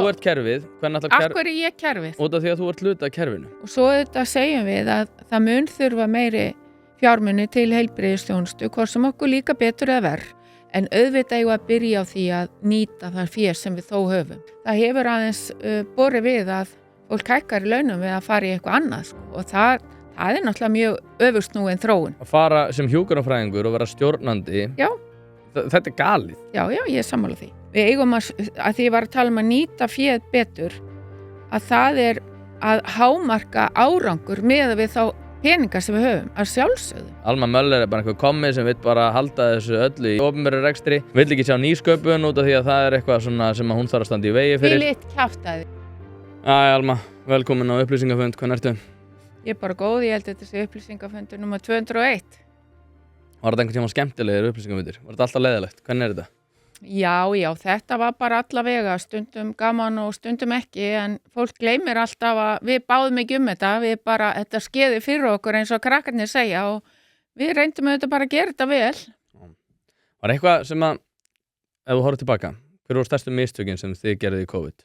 þú ert kerfið, hvernig ætlar Af hverju ég kerfið? út af því að þú ert hluti af kerfinu. Og svo þetta segjum við að það mun þurfa meiri fjármuni til heilbrigðisþjónustu, hvort sem okkur líka betur eða verr. En auðvitað eigum að byrja á því að nýta þar fér sem við þó höfum. Það hefur aðeins borið við að fólk hækkar í launum við að fara í eitthvað annað. Sko. Og það er náttúrulega mjög öfugsnúin þróun. Að fara sem hjúkrunarfræðingur og vera stjórnandi, Já. Þetta er galið. Já, ég er sammála því. Við eigum að því ég var að tala um að nýta féð betur, að það er að hámarka árangur með við þá peningar sem við höfum, að sjálfsögðu. Alma Möller er bara einhver kommi sem vill bara halda þessu öllu í opinberu rekstri, vill ekki sjá nýsköpun út af því að það er eitthvað svona sem að hún þarf að standa í vegi fyrir. Þvílíkt kjaftaði. Alma, velkomin á upplýsingafund, hvernig ertu? Ég er bara góð, ég held að þetta sé upplýsingafundur nummer 201. Var þetta einhvern tíma skemmtilegir upplýsingafundir? Var þetta alltaf leiðilegt? Hvernig er þetta? Já, þetta var bara allavega, stundum gaman og stundum ekki, en fólk gleymir alltaf að við báðum ekki þetta, þetta skeiði fyrir okkur eins og krakkarnir segja og við reyndum auðvitað bara að gera þetta vel. Var eitthvað sem að, ef þú horfir tilbaka, hver voru stærstu mistökin sem þið gerðið í COVID?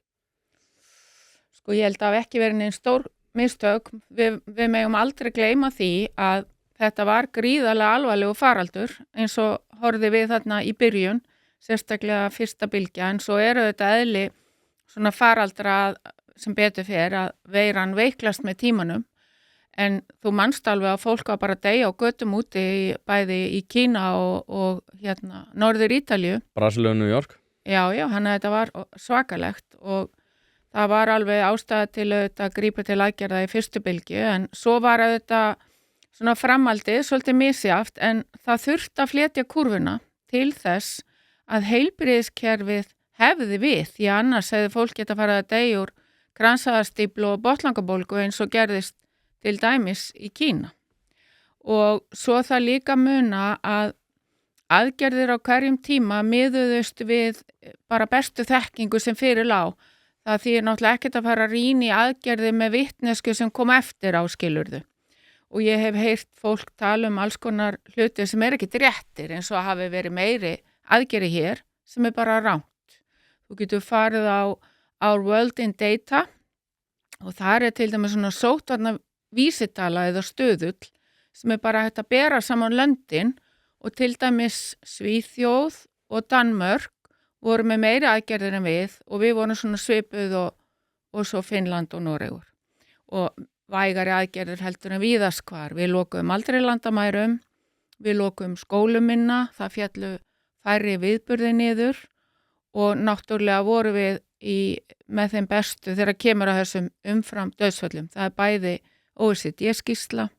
Sko ég held að ekki verið neinn stór mistök, við megum aldrei gleyma því að þetta var gríðarlega alvarlegur faraldur eins og horfði við þarna í byrjun, sérstaklega fyrsta bylgja, en svo eru þetta eðli svona faraldra sem betur fer að veiran veiklast með tímanum, en þú manst alveg að fólk var bara að deyja á götum úti bæði í Kína og Norður Ítalíu. Brasilíu og New York. Já, hann þetta var svakalegt og það var alveg ástæða til að grípa til aðgerða í fyrstu bylgju, en svo var þetta svona framaldið, svolítið misjaft, en það þurfti að fletja kurvuna til þess að heilbrigðiskerfið hefði við, því annars hefði fólk geta farið að deyja úr kransæðarstíflu og botnlangabólgu eins og gerðist til dæmis í Kína. Og svo það líka muna að aðgerðir á hverjum tíma miðuðust við bara bestu þekkingu sem fyrir lá. Það þýðir náttúrulega ekkert að fara að rýna í aðgerði með vitnesku sem kom eftir á skilurðu. Og ég hef heyrt fólk tala um alls konar hluti sem er ekkert réttir eins og hafi verið meiri aðgerði hér sem er bara rangt. Þú getur farið á Our World in Data og það til dæmis svona sóttvarna vísitala eða stöðull sem er bara hægt að bera saman löndin og til dæmis Svíþjóð og Danmörk voru með meiri aðgerðir en við og við vorum svona svipuð og svo Finnland og Noregur. Og vægari aðgerðir heldur en víðast hvar. Við lokuðum aldrei landamærum, við lokuðum skólum minna, það fjallu færri viðburði niður og náttúrulega voru við með þeim bestu þegar kemur að þessum umfram dauðsföllum. Það er bæði OECD-skýrsla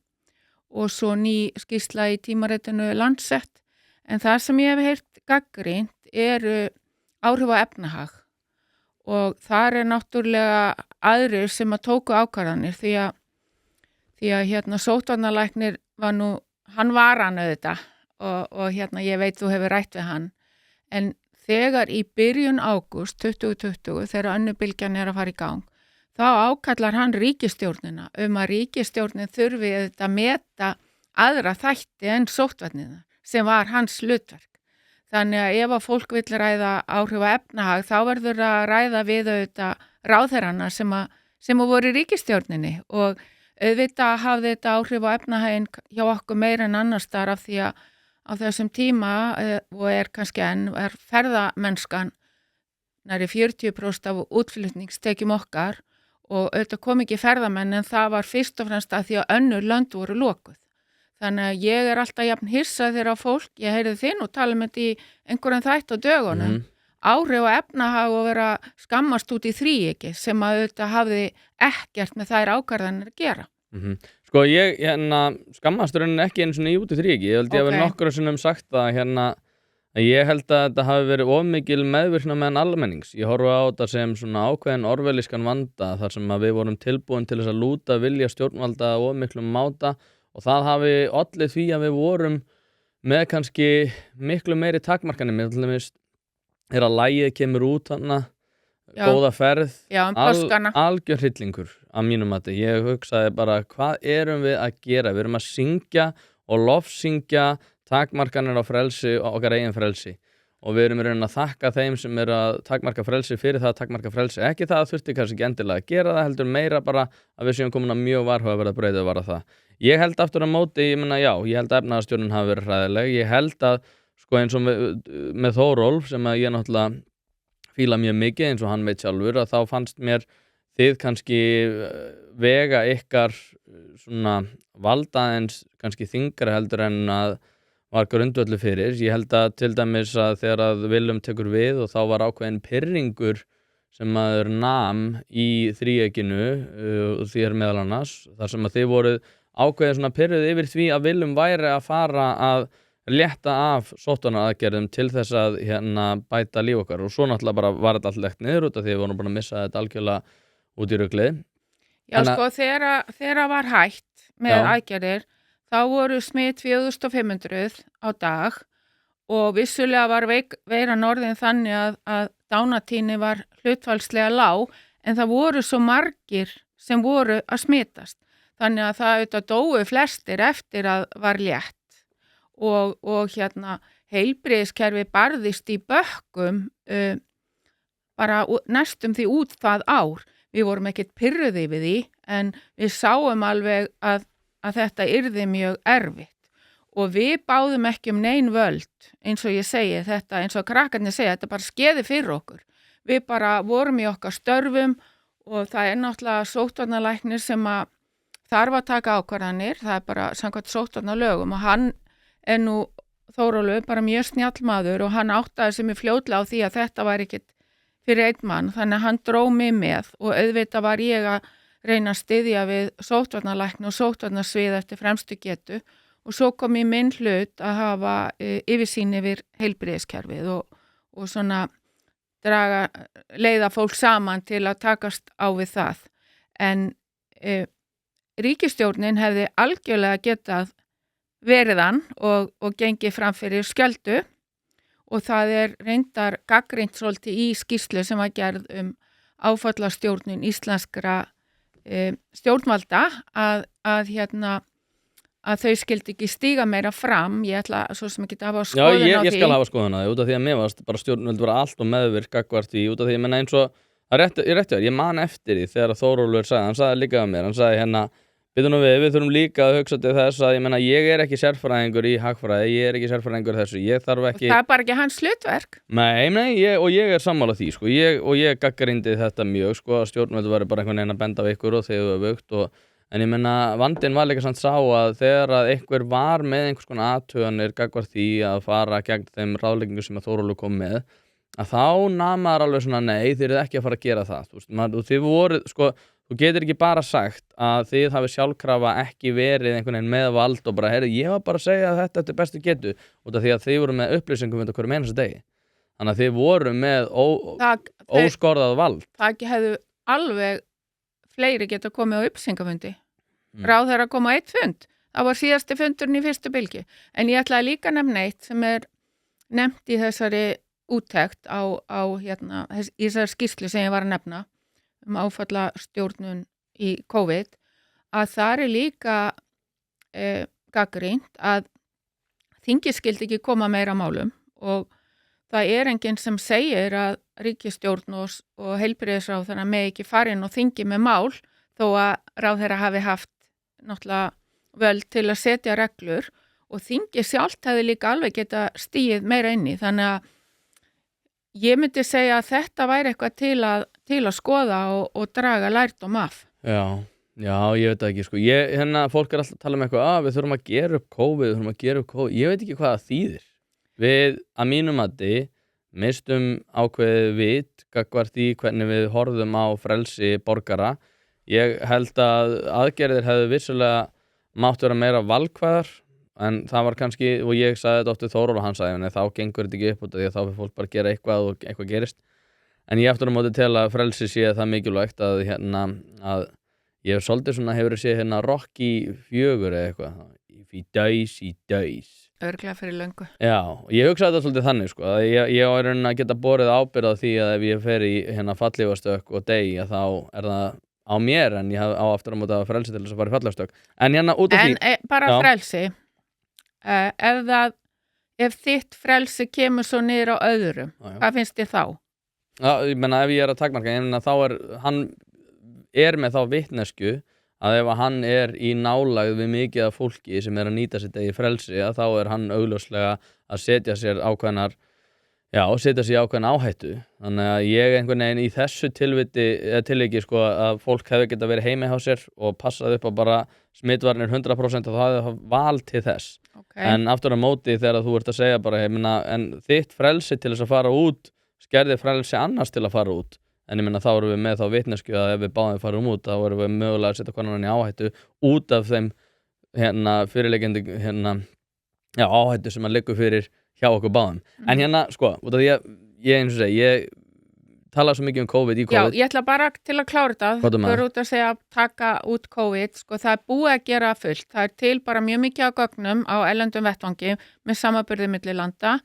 og svo ný skýrsla í tímaritinu Lancet. En það sem ég hef heyrt gagnrýnt eru áhrif á efnahag og þar er náttúrulega aðrir sem að tóku ákvarðanir því að sóttvarnalæknir hann var hann auðvitað og ég veit þú hefur rætt við hann, en þegar í byrjun ágúst 2020 þegar önnur bylgjan er að fara í gang, þá ákallar hann ríkisstjórnina að ríkisstjórnin þurfi að meta aðra þætti en sóttvarnina sem var hans hlutverk. Þannig að ef að fólk vill ræða áhrif á efnahag, þá verður að ræða við ráðherrana sem voru í ríkisstjórninni og auðvitað hafði þetta áhrif á efnahaginn hjá okkur meira en annars staðar af því að á þessum tíma og er kannski er ferðamennskan nærri 40% af útflutningstekjum okkar og auðvitað kom ekki ferðamenn en það var fyrst og fremst að því að önnur lönd voru lokuð. Þannig að ég er alltaf jafn hissa þegar fólk, ég heyrði þið nú tala um þetta í einhverjum þætt á dögunum, áhrif á efnahag og vera skammast út í þríeyki sem að auðvitað hafði ekkert með þær ákvarðanir að gera. Sko ég skammast raunin ekki einu svona í út í þríeyki, ég held ég að vera nokkru sinnum sagt að ég held að þetta hafi verið ofmikil meðvirkna meðan almennings. Ég horfi á þetta sem svona ákveðin orwelliskan vanda þar sem að við vorum tilbúin til þess að lúta vilja stjórnvalda ofmiklum máta og það hafi ollið því að við vorum með kannski miklu meiri takmarkanir. Mér til dæmis að lagið kemur út þarna, góða ferð, algjör hryllingur að mínum mati. Ég hugsaði bara, hvað erum við að gera? Við erum að syngja og lofsyngja takmarkanir á frelsi og okkar eigin frelsi. og við erum í rauninni að þakka þeim sem eru að takmarka frelsi fyrir það að takmarka frelsi, ekki það að þurfti kannski ekki endilega að gera það, heldur meira bara að við séum komin að mjög varhugaverða breytið að vara það. Ég held aftur á móti, ég meina já, ég held að efnahagsstjórnin hafi verið hræðileg, ég held að sko eins og með Þórólf sem að ég náttúrulega fíla mjög mikið eins og hann veit sjálfur, að þá fannst mér þið kannski vega ykkar svona valda eins kannski þyngra heldur en að var grundvöldu fyrir. Ég held að til dæmis að þegar að Willum tekur við og þá var ákveðin pirringur sem maður nam í þríeykinu og því meðal annars, þar sem að þið voruð ákveðin svona pirruð yfir því að Willum væri að fara að létta af sóttvarnaaðgerðum til þess að bæta líf okkar og svo náttúrulega bara var þetta allt legt niður út af því við vorum búin að missa þetta algjörlega út í ruglið. Já, sko, þegar var hætt með aðgerðir, þá voru smitt 4500 á dag og vissulega var veiran orðin þannig að dánatíðni var hlutfallslega lág en það voru svo margir sem voru að smitast. Þannig að það auðvitað dóu flestir eftir að var létt og heilbrigðiskerfi barðist í bökkum bara næstum því út það ár. Við vorum ekkert pirruð yfir því en við sáum alveg að þetta yrði mjög erfitt og við báðum ekki nein völd eins og ég segi þetta, eins og krakkarnir segja, þetta bara skeði fyrir okkur. Við bara vorum í okkar störfum og það náttúrulega sóttvarnalæknir sem að þarf að taka ákvarðanir, það bara samkvæmt sóttvarnalögum og hann nú Þórólfur bara mjög snjall maður og hann áttaði sig mjög fljótlega á því að þetta var ekkert fyrir einn mann, þannig að hann dró mig með og auðvitað var ég að reyna að styðja við sóttvarnalækni og sóttvarnasvið eftir fremstu getu og svo kom í minn hlut að hafa yfirsýn yfir heilbrigðiskerfið og svona leiða fólk saman til að takast á við það. En ríkisstjórnin hefði algjörlega getað verið hann og gengið fram fyrir skjöldu og það reyndar gagnrýnt svolítið í skýrslu sem var gerð áfallastjórnun íslenskra stjórnvalda að þau skildi ekki stíga meira fram. Ég ætla svo sem ekki að hafa skoðun á því. Já, ég skal hafa skoðun á því út af því að mér varst bara stjórnvöld vera allt og meðvirk gagnvart því út af því ég menna eins og ég man eftir því þegar Þórólfur sagði, hann sagði líka um mér, hann sagði bíddu nú við þurfum líka að hugsa til þess að ég menna ég ekki sérfræðingur í hagfræði, ég ekki sérfræðingur þessu, ég þarf ekki. Það bara ekki hans hlutverk. Nei, ég sammála því sko, ég gagnrýndi þetta mjög sko, að stjórnvöld væri bara einhvern veginn að benda á ykkur og þegar við vugt en ég menna vandinn var líka samt sá að þegar að einhver var með einhvers konar athuganir gagnvart því að fara gegn þeim ráðleggingum sem að Þórólfur kom með, að þá namaður alveg svona nei, þið eruð ekki að fara að gera það, þið voru sko. Þú getur ekki bara sagt að þið hafi sjálfkrafa ekki verið einhvern veginn með vald og bara, ég var bara að segja að þetta eftir bestu getu út af því að þið voru með upplýsingum undir hverjum einasta degi. Þannig að þið voru með óskorðað vald. Það hefðu alveg fleiri geta komið á upplýsingafundi. Ráðherra koma á einn fund. Það var síðasti fundurinn í fyrstu bylgju. En ég ætlaði líka nefna eitt sem nefnt í þessari úttekt í þessari skýrslu sem ég var að nefna áfallastjórnun í COVID að það líka gagnrýnt að þingið skildi ekki koma meira málum og það enginn sem segir að ríkisstjórn og heilbrigðisráðherra með ekki farin og þingi með mál þó að ráðherra hafi haft náttúrulega völd til að setja reglur og þingið sjálft hefði líka alveg geta stigið meira inn í þannig að ég myndi segja að þetta væri eitthvað til að skoða og draga lærdóm af. Já, ég veit það ekki sko. Fólk alltaf að tala um eitthvað, við þurfum að gera upp COVID, ég veit ekki hvað það þýðir. Við, að mínum mati, mistum ákveðið vit gagnvart í hvernig við horfum á frelsi borgara. Ég held að aðgerðir hefðu vissulega mátt vera meira valkvæðar. En það var kannski, og ég sagði þetta oft við Þórólfur og hann sagði, þá gengur þetta ekki upp út af því að þá fyrir fólk bara að gera eitthvað og eitthvað gerist. En ég aftur á móti tel að frelsi sé það mikilvægt að ég svolítið svona hefur séð Rocky 4 eða eitthvað. If he dies. Örugglega fyrir löngu. Já, ég hugsaði þetta svolítið þannig sko, að ég á að geta borið ábyrgð á því að ef ég fer í fallhlífastök og dey, þá það á mér en ég á aftur á móti að frelsi til þess að fara í fallhlífastök. En út af því. En bara frelsi. Ef það ef þitt frelsi kemur svo niður á öðrum, hvað finnst þér þá? Já, ég meina ef ég er að takmarka, ég meina þá hann með þá vitneskju að ef hann í nálægð við mikið af fólki sem að nýta sitt eigið frelsi, að þá hann augljóslega að setja sér ákveðna áhættu. Þannig að ég einhvern veginn í þessu tilviki sko að fólk hefði getað verið heima hjá sér og passað upp á bara smitvarnir 100% og það hefði val til þess. Okay. En aftur á móti þegar þú ert að segja bara, ég meina, en þitt frelsi til þess að fara út skerði frelsi annars til að fara út. En ég meina þá erum við með þá vitneskju að ef við báðum farum út, þá erum við mögulega að setja konan í áhættu út af þeim fyrirliggjandi áhættu sem liggur fyrir hjá okkur báðum. En sko, út af því að ég eins og segi, ég tala svo mikið COVID í COVID. Já, ég ætla bara til að klára þetta, fyrir út að segja taka út COVID, sko, það búið að gera fullt. Það til bara mjög mikið á gögnum á erlendum vettvangi með samanburði milli landa.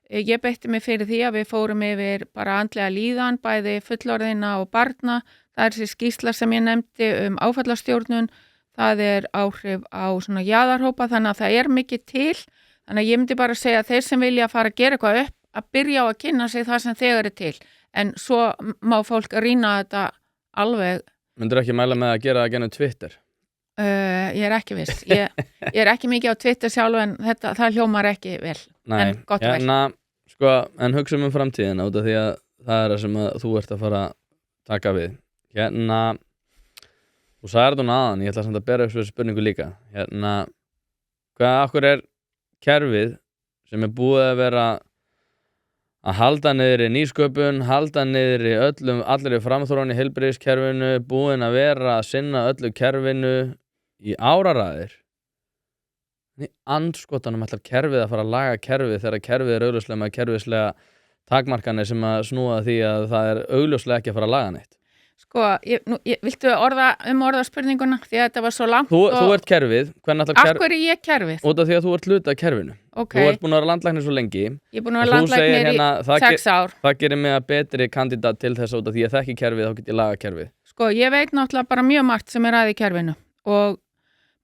Ég beitti mig fyrir því að við fórum yfir bara andlega líðan, bæði fullorðina og barna. Það þessi skýrsla sem ég nefndi áfallastjórnun, það áhrif á svona jaðarhópa, þannig að það mikið til. Þannig að ég myndi bara segja að þeir sem vilja fara að gera eitthvað upp, að byrja á að kynna sig það sem þegar til. En svo má fólk rýna þetta alveg. Myndirðu ekki mæla með að gera það gennum Twitter? Ég ekki viss. Ég ekki mikið á Twitter sjálf en það hljómar ekki vel. Nei, en gott vel. Sko, en hugsa framtíðina út af því að það það sem að þú ert að fara að taka við. Þú sagði þetta áðan, ég ætla samt að bera upp þessu spurningu líka. Akkur kerfið sem búið að vera að halda niðri nýsköpun, halda niðri allri framþróun í heilbrigðiskerfinu, búin að vera að sinna öllu kerfinu í áraraðir. Í andskotanum ætlar kerfið að fara að laga kerfið þegar kerfið augljóslega með kerfislega takmarkanir sem að snúa því að það augljóslega ekki að fara að laga neitt. Sko, viltu orða spurninguna því að þetta var svo langt Þú ert kerfið. Af hverju ég kerfið? Út af því að þú ert hluti af kerfinu. Okay. Þú ert búin að vera landlæknir svo lengi. Ég er búin að vera landlæknir í 6 ár. Það gerir mig að betri kandidat til þess út af því að þekki kerfið, þá get ég laga kerfið. Sko, ég veit náttúrulega bara mjög margt sem að í kerfinu og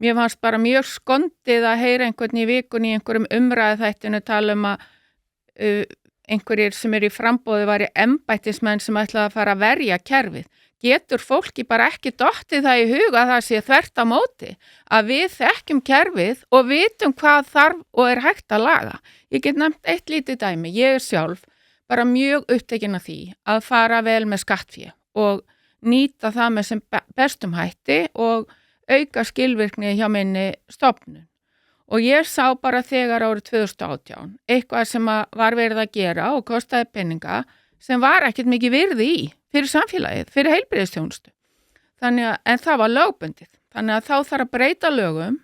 mér fannst bara mjög skondið að heyra einhvern í vikunni í einhverjum umræðuþættinu tala að einhverjir sem í framboði væri embættismenn sem ætlaði að fara að verja kerfið. Getur fólki bara ekki dottið það í huga að það sé þvert á móti að við þekkjum kerfið og vitum hvað þarf og hægt að laga. Ég get nefnt eitt lítið dæmi. Ég sjálf bara mjög upptekin af því að fara vel með skattfé og nýta það með sem bestum hætti og auka skilvirkni hjá minni stofnun. Og ég sá bara þegar árið 2018 eitthvað sem var verið að gera og kostaði peninga sem var ekkert mikið virði í fyrir samfélagið, fyrir heilbrigðisþjónustu. En það var lögbundið. Þannig að þá þarf að breyta lögum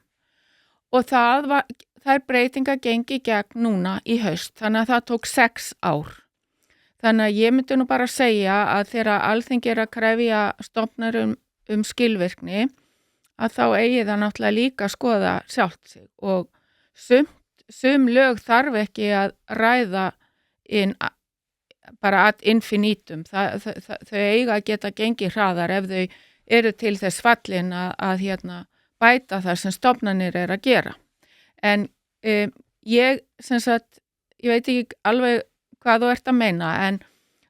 og þær breytingar gengi gegn núna í haust. Þannig að það tók 6 ár. Þannig að ég myndi nú bara segja að þegar Alþingi að krefja stofnanir skilvirkni að þá eigi það náttúrulega líka að skoða sjálft sig og sum lög þarf ekki að ræða bara ad infinitum. Þau eiga að geta gengið hraðar ef þau eru til þess fallin að bæta það sem stofnanir að gera. En ég veit ekki alveg hvað þú ert að meina, en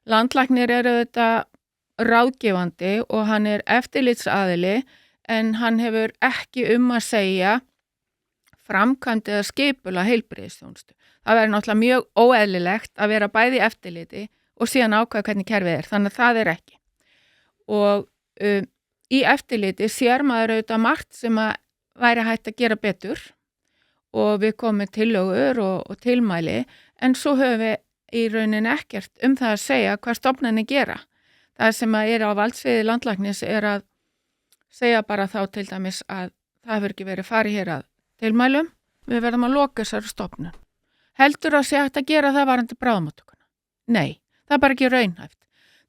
landlæknir eru þetta ráðgefandi og hann eftirlitsaðili en hann hefur ekki að segja framkvæmd eða skipula heilbrigðisþjónustu. Það verður náttúrulega mjög óeðlilegt að vera bæði í eftirliti og síðan ákveða hvernig kerfið þannig að það ekki. Og í eftirliti sér maður auðvitað margt sem að væri hægt að gera betur og við komum tillögur og tilmæli en svo höfum við í rauninni ekkert það að segja hvað stofnanir gera. Það sem að á valdsviði landlæknis að segja bara þá til dæmis að það hefur ekki verið farið hér að tilmælum, við verðum að loka þessari stofnun. Heldur að sé hægt að gera það varandi bráðamóttökuna? Nei, það bara ekki raunhæft.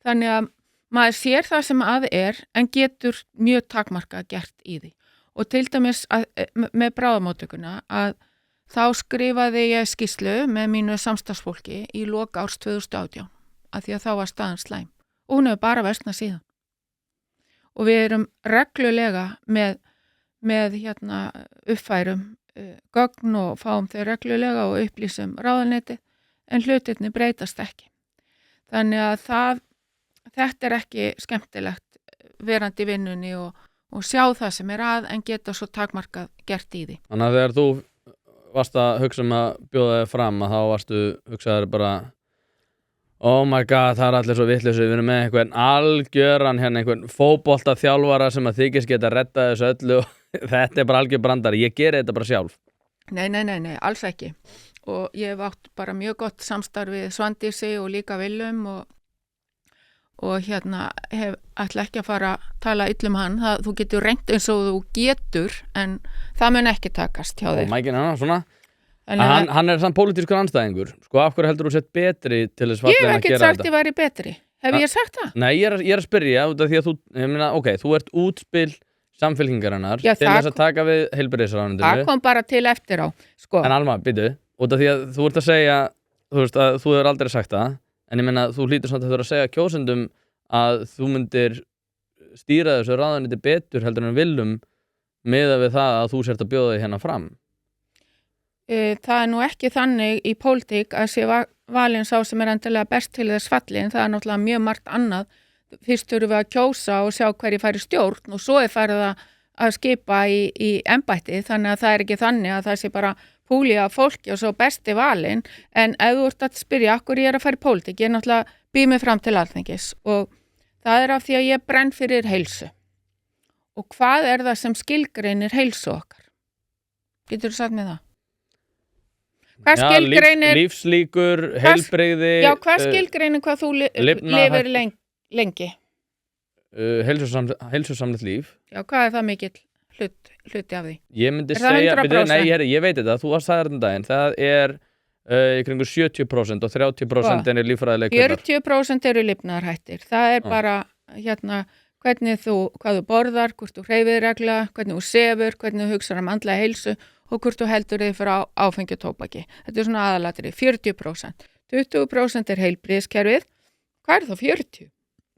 Þannig að maður sér það sem að en getur mjög takmarkað gert í því. Og til dæmis með bráðamóttökuna að þá skrifaði ég skýrslu með mínu samstarfsfólki í lok árs 2018 af því að þá var staðan slæm. Og hún hefur bara versnað síðan. Og við erum reglulega með uppfærum gögn og fáum þau reglulega og upplýsum ráðuneyti en hlutirnir breytast ekki. Þannig að þetta er ekki skemmtilegt verandi í vinnunni og sjá það sem er að en geta svo takmarkað gert í því. Þannig að þegar þú varst að hugsa að bjóða þig fram að þá varstu hugsaður bara oh my god, það allir svo vitlausir, við erum með einhvern algjöran einhvern fótboltaþjálfara sem að þykist geta reddað þessu öllu og þetta bara algjör brandari, ég geri þetta bara sjálf. Nei, alls ekki. Og ég hef átt bara mjög gott samstarf við Svandísi og líka Willum og ætla ekki að fara að tala illum hann. Þú getur reynt eins og þú getur en það mun ekki takast hjá þér. Svona. Hann er sann pólitískur andstæðingur. Sko, af hverju heldur þú sett betri til þess fallin að gera þetta? Ég hef ekkert sagt ég væri betri. Hef ég sagt það? Nei, ég er að spyrja út af því að þú ert útspil samfylkingarinnar til þess að taka við heilbrigðisráðuneytinu. Það kom bara til eftir á. Sko. En Alma, býtu, út af því að þú ert að segja, þú veist að þú hefur aldrei sagt það, en ég meina þú hlýtur svona að þú ert að segja kjósendum að þú myndir stýra þessu ráðuneyti betur heldur en Willum miðað við það að þú sért að bjóða þig hérna fram. Það er nú ekki þannig í pólitík að sé valinn sá sem er endilega best til þess fallin, það er náttúrulega mjög margt annað. Fyrst þurfum við að kjósa og sjá hverju færi stjórn og svo er farið að skipa í embætti, þannig að það er ekki þannig að það sé bara púli af fólki og svo besti valinn, en ef þú ert að spyrja okkur ég er að fara í pólitík, ég er náttúrulega býð mig fram til Alþingis og það er af því að ég brenn fyrir heilsu. Og hvað er það sem skilgreinir heilsu okkar? Getur þú sagt með það? Hvað skilgreinir lífslíkur, heilbrigði. Já, hvað skilgreinir hvað þú lifir lengi? Heilsusamlegt líf. Já, hvað er það mikill hluti af því? Ég myndi segja, ég veit þetta, þú varst sagðið þetta daginn, það er í kringu 70% og 30% er líffræðileg kvillar. 40% eru lifnaðarhættir. Það er bara hvernig hvað þú borðar, hvort þú hreyfir regla, hvernig þú sefur, hvernig þú hugsar andlega heilsu og hvort þú heldur þig fyrir áfengi og tóbaki. Þetta er svona aðalatriði, 40%. 20% er heilbrigðiskerfið. Hvað er þá 40%?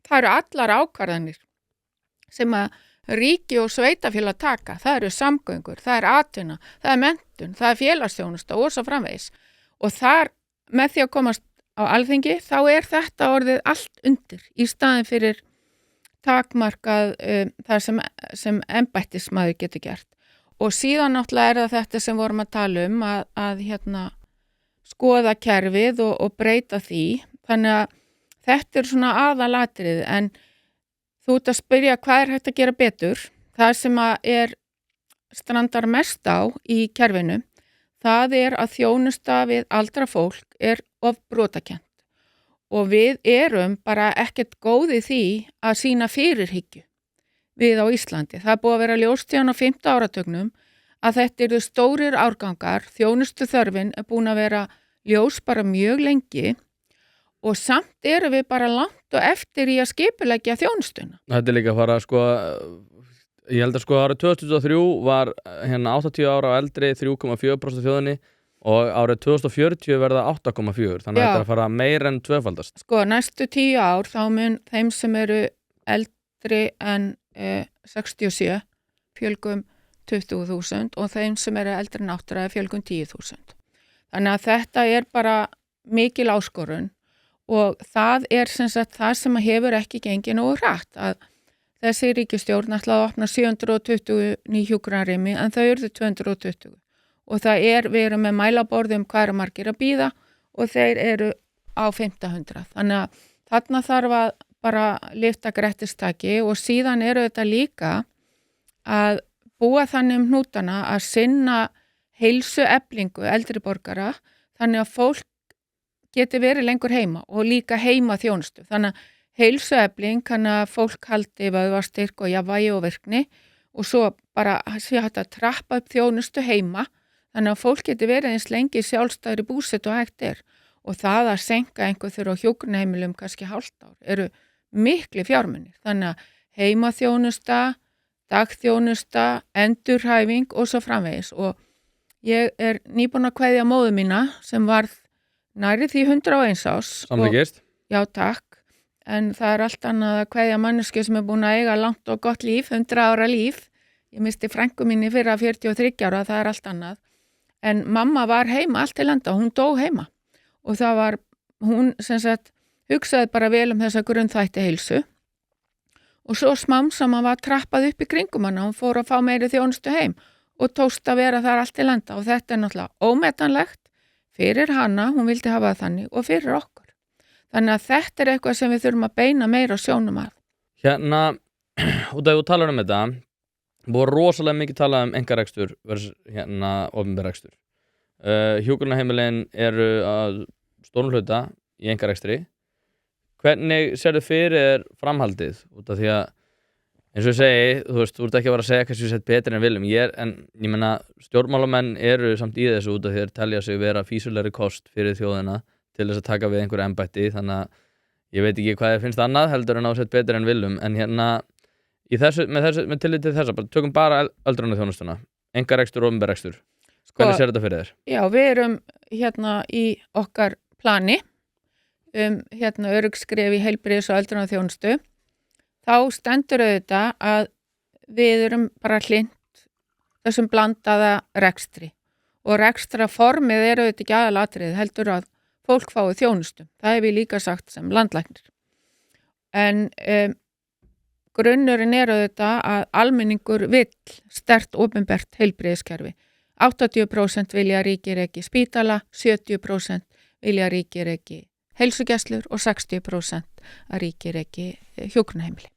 Það eru allar ákvarðanir sem að ríki og sveitafélag taka. Það eru samgöngur, það er atvinna, það er menntun, það er félagsþjónusta og svo framvegis. Og þar með því að komast á Alþingi þá er þetta orðið allt undir í staðin fyrir takmarkað það sem embættismaður getur gert. Og síðan náttúrulega er það þetta sem vorum að tala um að skoða kerfið og breyta því. Þannig að þetta er svona aðalatrið en þú ert að spyrja hvað er hægt að gera betur. Það sem að strandar mest á í kerfinu, það er að þjónusta við aldra fólk er of brotakent. Og við erum bara ekkert góð í því að sýna fyrirhyggju við á Íslandi. Það er búið að vera ljóst síðan á 5. áratugnum að þetta eru stórir árgangar, þjónustu þörfin er búin að vera ljós bara mjög lengi og samt erum við bara langt og eftir í að skipuleggja þjónustuna. Þetta er líka að fara ég held að árið 2023 var 80 ára og eldri 3,4% þjóðinni og árið 2040 verða 8,4, þannig að þetta er að fara meir en tvöfaldast. Næstu 10 ár þá mun þeim sem eru eldri en 67 fjölgum 20.000 og þeim sem eru eldri en 80 fjölgum 10.000. Þannig að þetta er bara mikil áskorun og það er sem sagt það sem hefur ekki gengið nógu hratt að þessi ríkisstjórn ætlaði að opna 720 ný hjúkrunarrými en þau urðu 220 og við erum með mælaborðum hvað eru margir að bíða og þeir eru á 500. Þannig að þarna þarf að bara lyfta grettistaki og síðan eru þetta líka að búa þannig hnútana að sinna heilsueflingu eldri borgara þannig að fólk geti verið lengur heima og líka heima þjónustu. Þannig að heilsuefling kann að fólk haldi vöðvastyrk og jafnvægi og virkni og svo bara sé hægt að trappa upp þjónustu heima þannig að fólk geti verið eins lengi sjálfstæðri búsetu og hægt er og það að senka einhver þurfa á hjúkrunarheimilum kannski hálft ár eru mikli fjármunir. Þannig að heimaþjónusta, dagþjónusta, endurhæfing og svo framvegis og ég er nýbúin að kveðja móður mína sem varð nærri því 101 árs. Samþykkist? Já, takk. En það er allt annað að kveðja manneski sem er búin að eiga langt og gott líf, 100 ára líf. ég misti frænku mín í fyrra 43 ára, það allt annað. En mamma var heima allt til enda, hún dó heima. Og það var, hún sem sagt, hugsaði bara vel þessa grunnþætti heilsu. Og svo smám saman var trappað upp í kringum hana, hún fór að fá meiri þjónustu heim og tókst að vera þar allt til enda. Og þetta náttúrulega ómetanlegt fyrir hana, hún vildi hafa það þannig, og fyrir okkur. Þannig að þetta eitthvað sem við þurfum að beina meira sjónum að. Hérna, út af þú talar þetta, búið rosalega mikið talað einkarekstur versus opinber rekstur. Hjúkrunarheimilin eru að stórum hluta í einkarekstri. Hvernig sérðu fyrir framhaldið? Út af því að, eins og ég segi, þú ert ekki að vera að segja hvað sem sett betri en viljum. En ég meina, stjórnmálamenn eru samt í þessu út af því að þeir telja sig vera fýsilegri kost fyrir þjóðina til þess að taka við einhverju embætti. Þannig að ég veit ekki hvað finnst annað heldur en á sett betri en viljum. En hérna, með tillit til þessa, tökum bara öldrunarþjónustuna. Einkarekstur og opinber rekstur. Hvernig sér þetta fyrir þér? Já, við erum hérna í okkar plani öruggsskref í heilbrigðis- og öldrunarþjónustu. Þá stendur auðvitað að við erum bara hlynnt þessum blandaða rekstri. Og rekstraformið auðvitað ekki aðalatriðið, heldur að fólk fái þjónustu. Það hef ég líka sagt sem landlæknir. En grunnurinn auðvitað að almenningur vill sterkt opinbert heilbrigðiskerfi. 80% vilja ríkir ekki spítala, 70% vilja ríkir ekki heilsugæslur og 60% að ríkir ekki hjúkrunarheimili.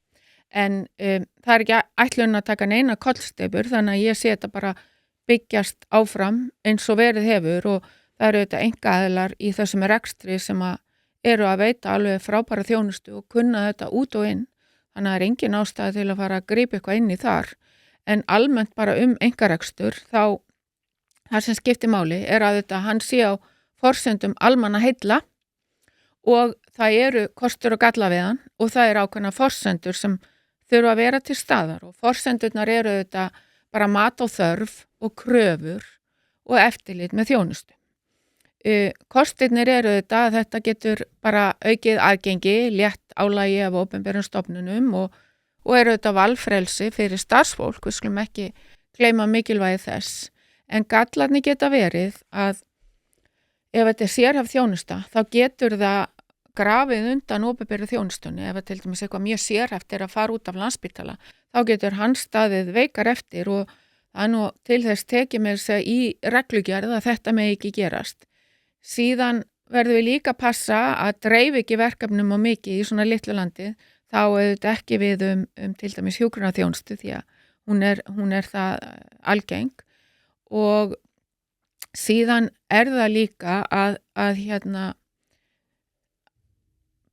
En það ekki ætlun að taka neina kollsteypur, þannig að ég sé þetta bara byggjast áfram eins og verið hefur, og það eru auðvitað einkaaðilar í þessum rekstri sem eru að veita alveg frábæra þjónustu og kunna þetta út og inn. Þannig að það engin ástæða til að fara að grípa eitthvað inn í þar. En almennt bara einkarekstur, þá það sem skiptir máli að þetta hann sé á forsendum almannaheilla, og það eru kostur og galla við hann, og það eru ákveðna forsendur sem þurfa að vera til staðar, og forsendurnar eru þetta bara mat á þörf og kröfur og eftirlit með þjónustu. Kostirnir eru þetta að þetta getur bara aukið aðgengi, létt álagi af opinberum stofnunum, og eru þetta valfrelsi fyrir starfsfólk, við skulum ekki gleyma mikilvægi þess. En gallarnir geta verið að ef þetta sérhæfð þjónusta, þá getur það grafið undan opinberu þjónustunni. Ef til dæmis eitthvað mjög sérhæft að fara út af Landspítala, þá getur hans staðið veikar eftir, og það nú til þess tekið með þess að í reglugerð að þetta megi ekki gerast. Síðan verðum við líka að passa að dreif ekki verkefnum á mikið í svona litlu landi, þá auðvitað ekki við til dæmis hjúkrunarþjónustu, því að hún er það algeng. Og síðan það líka að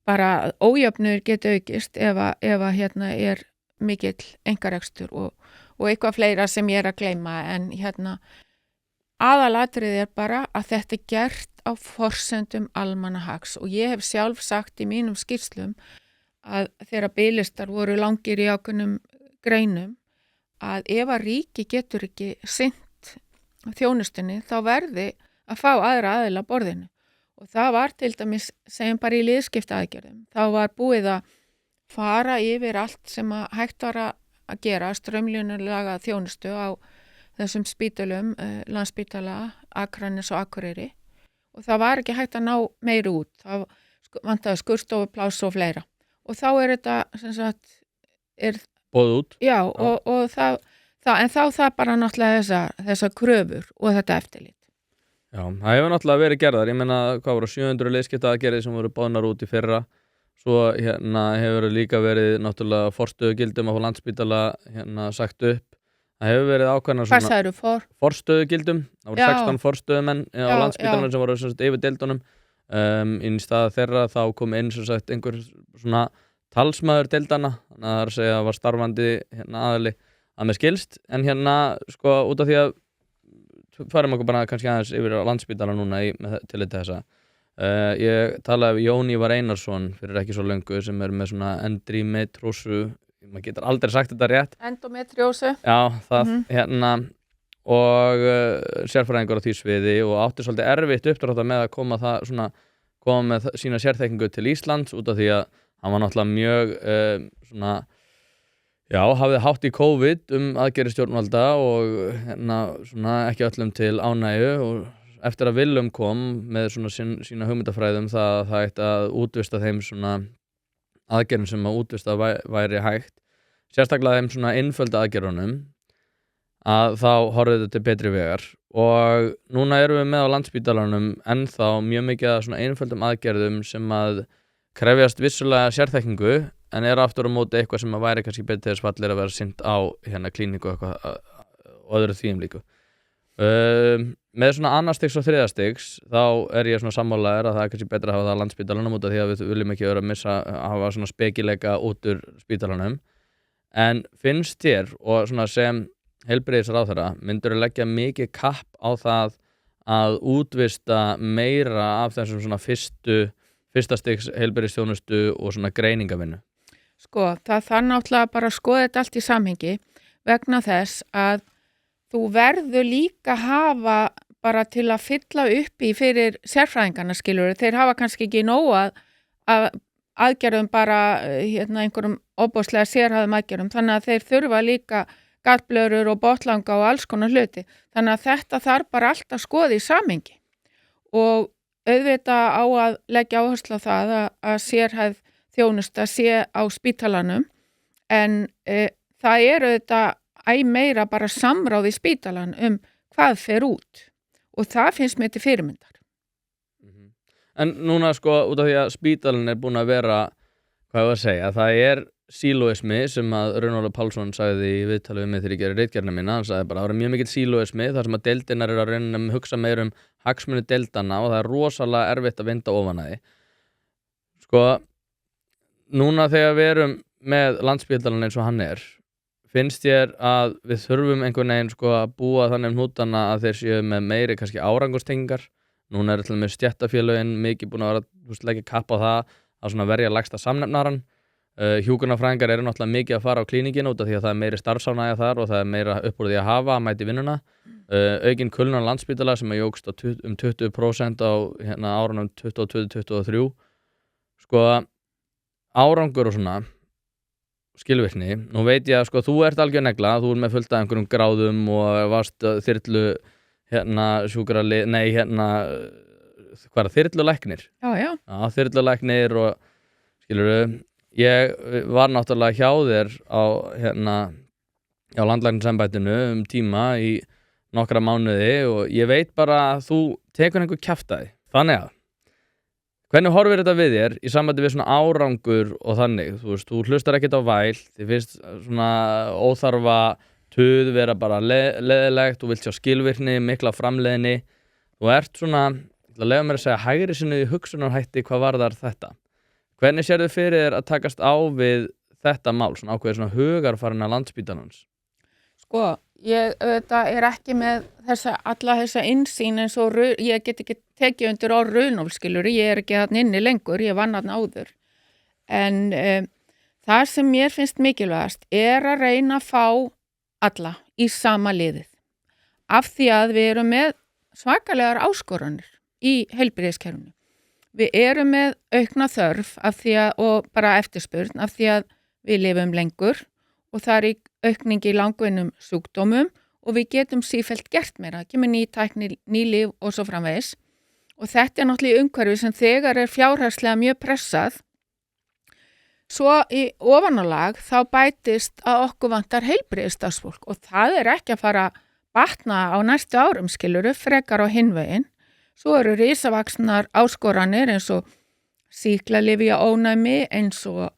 bara ójöfnur geta aukist ef er mikill einkarekstur og eitthvað fleira sem ég að gleyma, en aðalatriði bara að þetta gert á forsendum almannahags. Og ég hef sjálf sagt í mínum skýrslum að þegar biðlistar voru langir í ákveðnum greinum, að ef að ríki getur ekki sinnt þjónustunni, þá verði að fá aðra aðila borðinu. Og það var til dæmis, segjum bara í liðskiptaaðgerðum, þá var búið að fara yfir allt sem hægt var að gera, straumlínulaga þjónustu á þessum spítölum, Landspítala, Akranes og Akureyri, og það var ekki hægt að ná meiri út, það vantaði skurðstofupláss og fleira. Og þá þetta sem sagt boðið út. Já, og en þá það bara náttúrulega þessar kröfur og þetta eftirlit. Já, það hefur náttúrulega verið gerðar. Ég meina, hvað voru 700 liðskiptaaðgerðir sem voru boðnar út í fyrra. Svo hefur líka verið náttúrulega forstöðugildum á Landspítala sagt upp. Það hefur verið ákveðnar Hvað sagðirðu forstöðugildum? Það voru 16 forstöðumenn á Landspítalanum sem voru yfir deildunum. Inn í stað þeirra þá kom inn einhver svona talsmaður deildana. Þannig að það að segja að var starfandi aðili að með skilst. En sko út af því að farum okkur bara kannski aðeins yfir á Landspítala núna til þessa. Ég talaði við Jón Ívar Einarsson fyrir ekki svo löngu sem með svona endometrósu, maður getur aldrei sagt þetta rétt. Endometriósu. Já, það og sérfræðingur á því sviði og átti svolítið erfitt uppdrátta með að koma með sína sérþekkingu til Íslands út af því að hann var náttúrulega mjög Já, hafði hátt í COVID aðgerðir stjórnvalda og svona ekki öllum til ánægju og eftir að Willum kom með svona sína hugmyndafræðum það ætti að útvista þeim svona aðgerðum sem að útvista væri hægt, sérstaklega þeim svona einföldu aðgerðunum, að þá horfið þetta til betri vegar og núna erum við með á Landspítalanum ennþá mjög mikið af svona einföldum aðgerðum sem að krefjast vissulega sérþekkingu en aftur á móti eitthvað sem að væri kannski betur til þess fallir að vera sinnt á klíníku og eitthvað og öðru þvíum líku. Með svona annarstigs og þriðastigs þá ég svona sammálaður að það kannski betra að hafa það á Landspítalanum út af því að við viljum ekki vera að hafa svona spekileika út úr spítalanum. En finnst þér og svona sem heilbrigðisráðherra myndirðu leggja mikið kapp á það að útvista meira af þessum svona fyrsta stigs heilbrigðisþjónustu og svona greiningavinnu? Sko, það þarf náttúrulega bara að skoða þetta allt í samhengi vegna þess að þú verður líka hafa bara til að fylla upp í fyrir sérfræðingarna skilur. Þeir hafa kannski ekki nóg að aðgerðum bara einhverjum óbóðslega sérhæðum aðgerðum. Þannig að þeir þurfa líka gallblöðrur og bottlanga og alls konar hluti. Þannig að þetta þarf bara allt að skoða í samhengi. Og auðvitað á að leggja áherslu á það að sérhæð þjónusta sé á spítalanum en það auðvitað meira bara samráð í spítalan hvað fer út og það finnst mér til fyrirmyndar. En núna sko út af því að spítalinn búin að vera, hvað ég að segja, það sílóismi sem að Runólfur Pálsson sagði í viðtali við mig þegar ég gerði ritgerðina mína, hann sagði bara að það mjög mikill sílóismi þar sem að deildirnar að reyna að hugsa meira hagsmuni deildanna og það rosalega erfitt að vinda ofan að því. Sko, núna þegar við erum með Landspítalann eins og hann finnst þér að við þurfum einhvern veginn sko að búa þannig hnútana að þeir séu með meiri kannski árangurstengingar? Núna til með stéttarfélögin mikið búin að vera leggja kapp á það að svona verja lægsta samnefnaran. Hjúkrunarfræðingar náttúrulega mikið að fara á klínikinn út af því að það meiri starfsánægja þar og það meira upp úr því að hafa að mæti vinnuna. Aukin kulnun Landspítala sem jókst 20% á árunum 2022-2023. Sko árangur og svona skilvirkni, nú veit ég að sko þú ert algjör negla, þú með fullt af einhverjum gráðum og varst þyrlu þyrlulæknir? Já, þyrlulæknir og skilurðu, ég var náttúrulega hjá þér á landlæknisembættinu tíma í nokkra mánuði og ég veit bara að þú tekur einhver kjaftaði. Þannig að hvernig horfir þetta við þér í sambandi við svona árangur og þannig? Þú hlustar ekkert á væl, þið finnst svona óþarfa tuð vera bara leðilegt, þú vilt sjá skilvirkni, mikla framleiðni. Þú ert svona, ég lega mér að segja, hægri sinni í hugsunarhætti hvað varðar þetta. Hvernig sérðu fyrir þér að takast á við þetta mál, svona ákveðið svona hugarfarina Landspítalans? Sko, ég ekki með alla þessa innsýn eins og ég get ekki tekið undir á Runólf skilur, ég ekki þarna inni lengur, ég vann þarna áður. En það sem mér finnst mikilvægast að reyna að fá alla í sama liðið. Af því að við erum með svakalegar áskoranir í heilbrigðiskerfinu. Við erum með aukna þörf og bara eftirspurn af því að við lifum lengur og það aukning í langvinnum sjúkdómum og við getum sífellt gert meira, kemur ný tækni, ný líf og svo framvegis. Og þetta náttúrulega í umhverfi sem þegar fjárhagslega mjög pressað. Svo í ofanálag þá bætist að okkur vantar heilbrigðisstarfsfólk og það ekki að fara að batna á næstu árum skiluru, frekar á hinvegin. Svo eru risavaxnar áskoranir eins og sýklalyfjaónæmi, eins og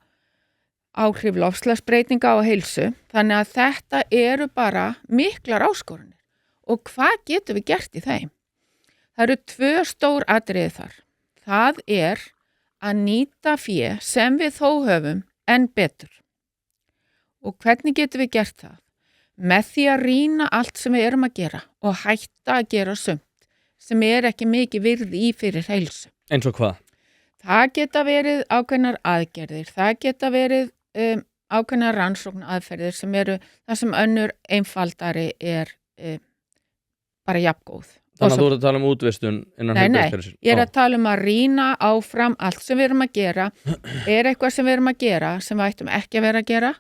áhrif loftslagsbreytinga á heilsu. Þannig að þetta eru bara miklar áskoranir. Og hvað getum við gert í þeim? Það eru 2 stór atriði þar. Það að nýta fé sem við þó höfum en betur. Og hvernig getum við gert það? Með því að rýna allt sem við erum að gera og hætta að gera sumt sem ekki mikið virði í fyrir heilsu. Eins og hvað? Það geta verið ákveðnar aðgerðir, það geta verið ákveðnar rannsóknaraðferðir sem það sem önnur einfaldari bara jafngóð. Þannig að þú ert að tala um útvistun innan heilbrigðiskerfisins? Nei, ég að tala um að rýna áfram allt sem við erum að gera, eitthvað sem við erum að gera sem við ættum ekki að vera að gera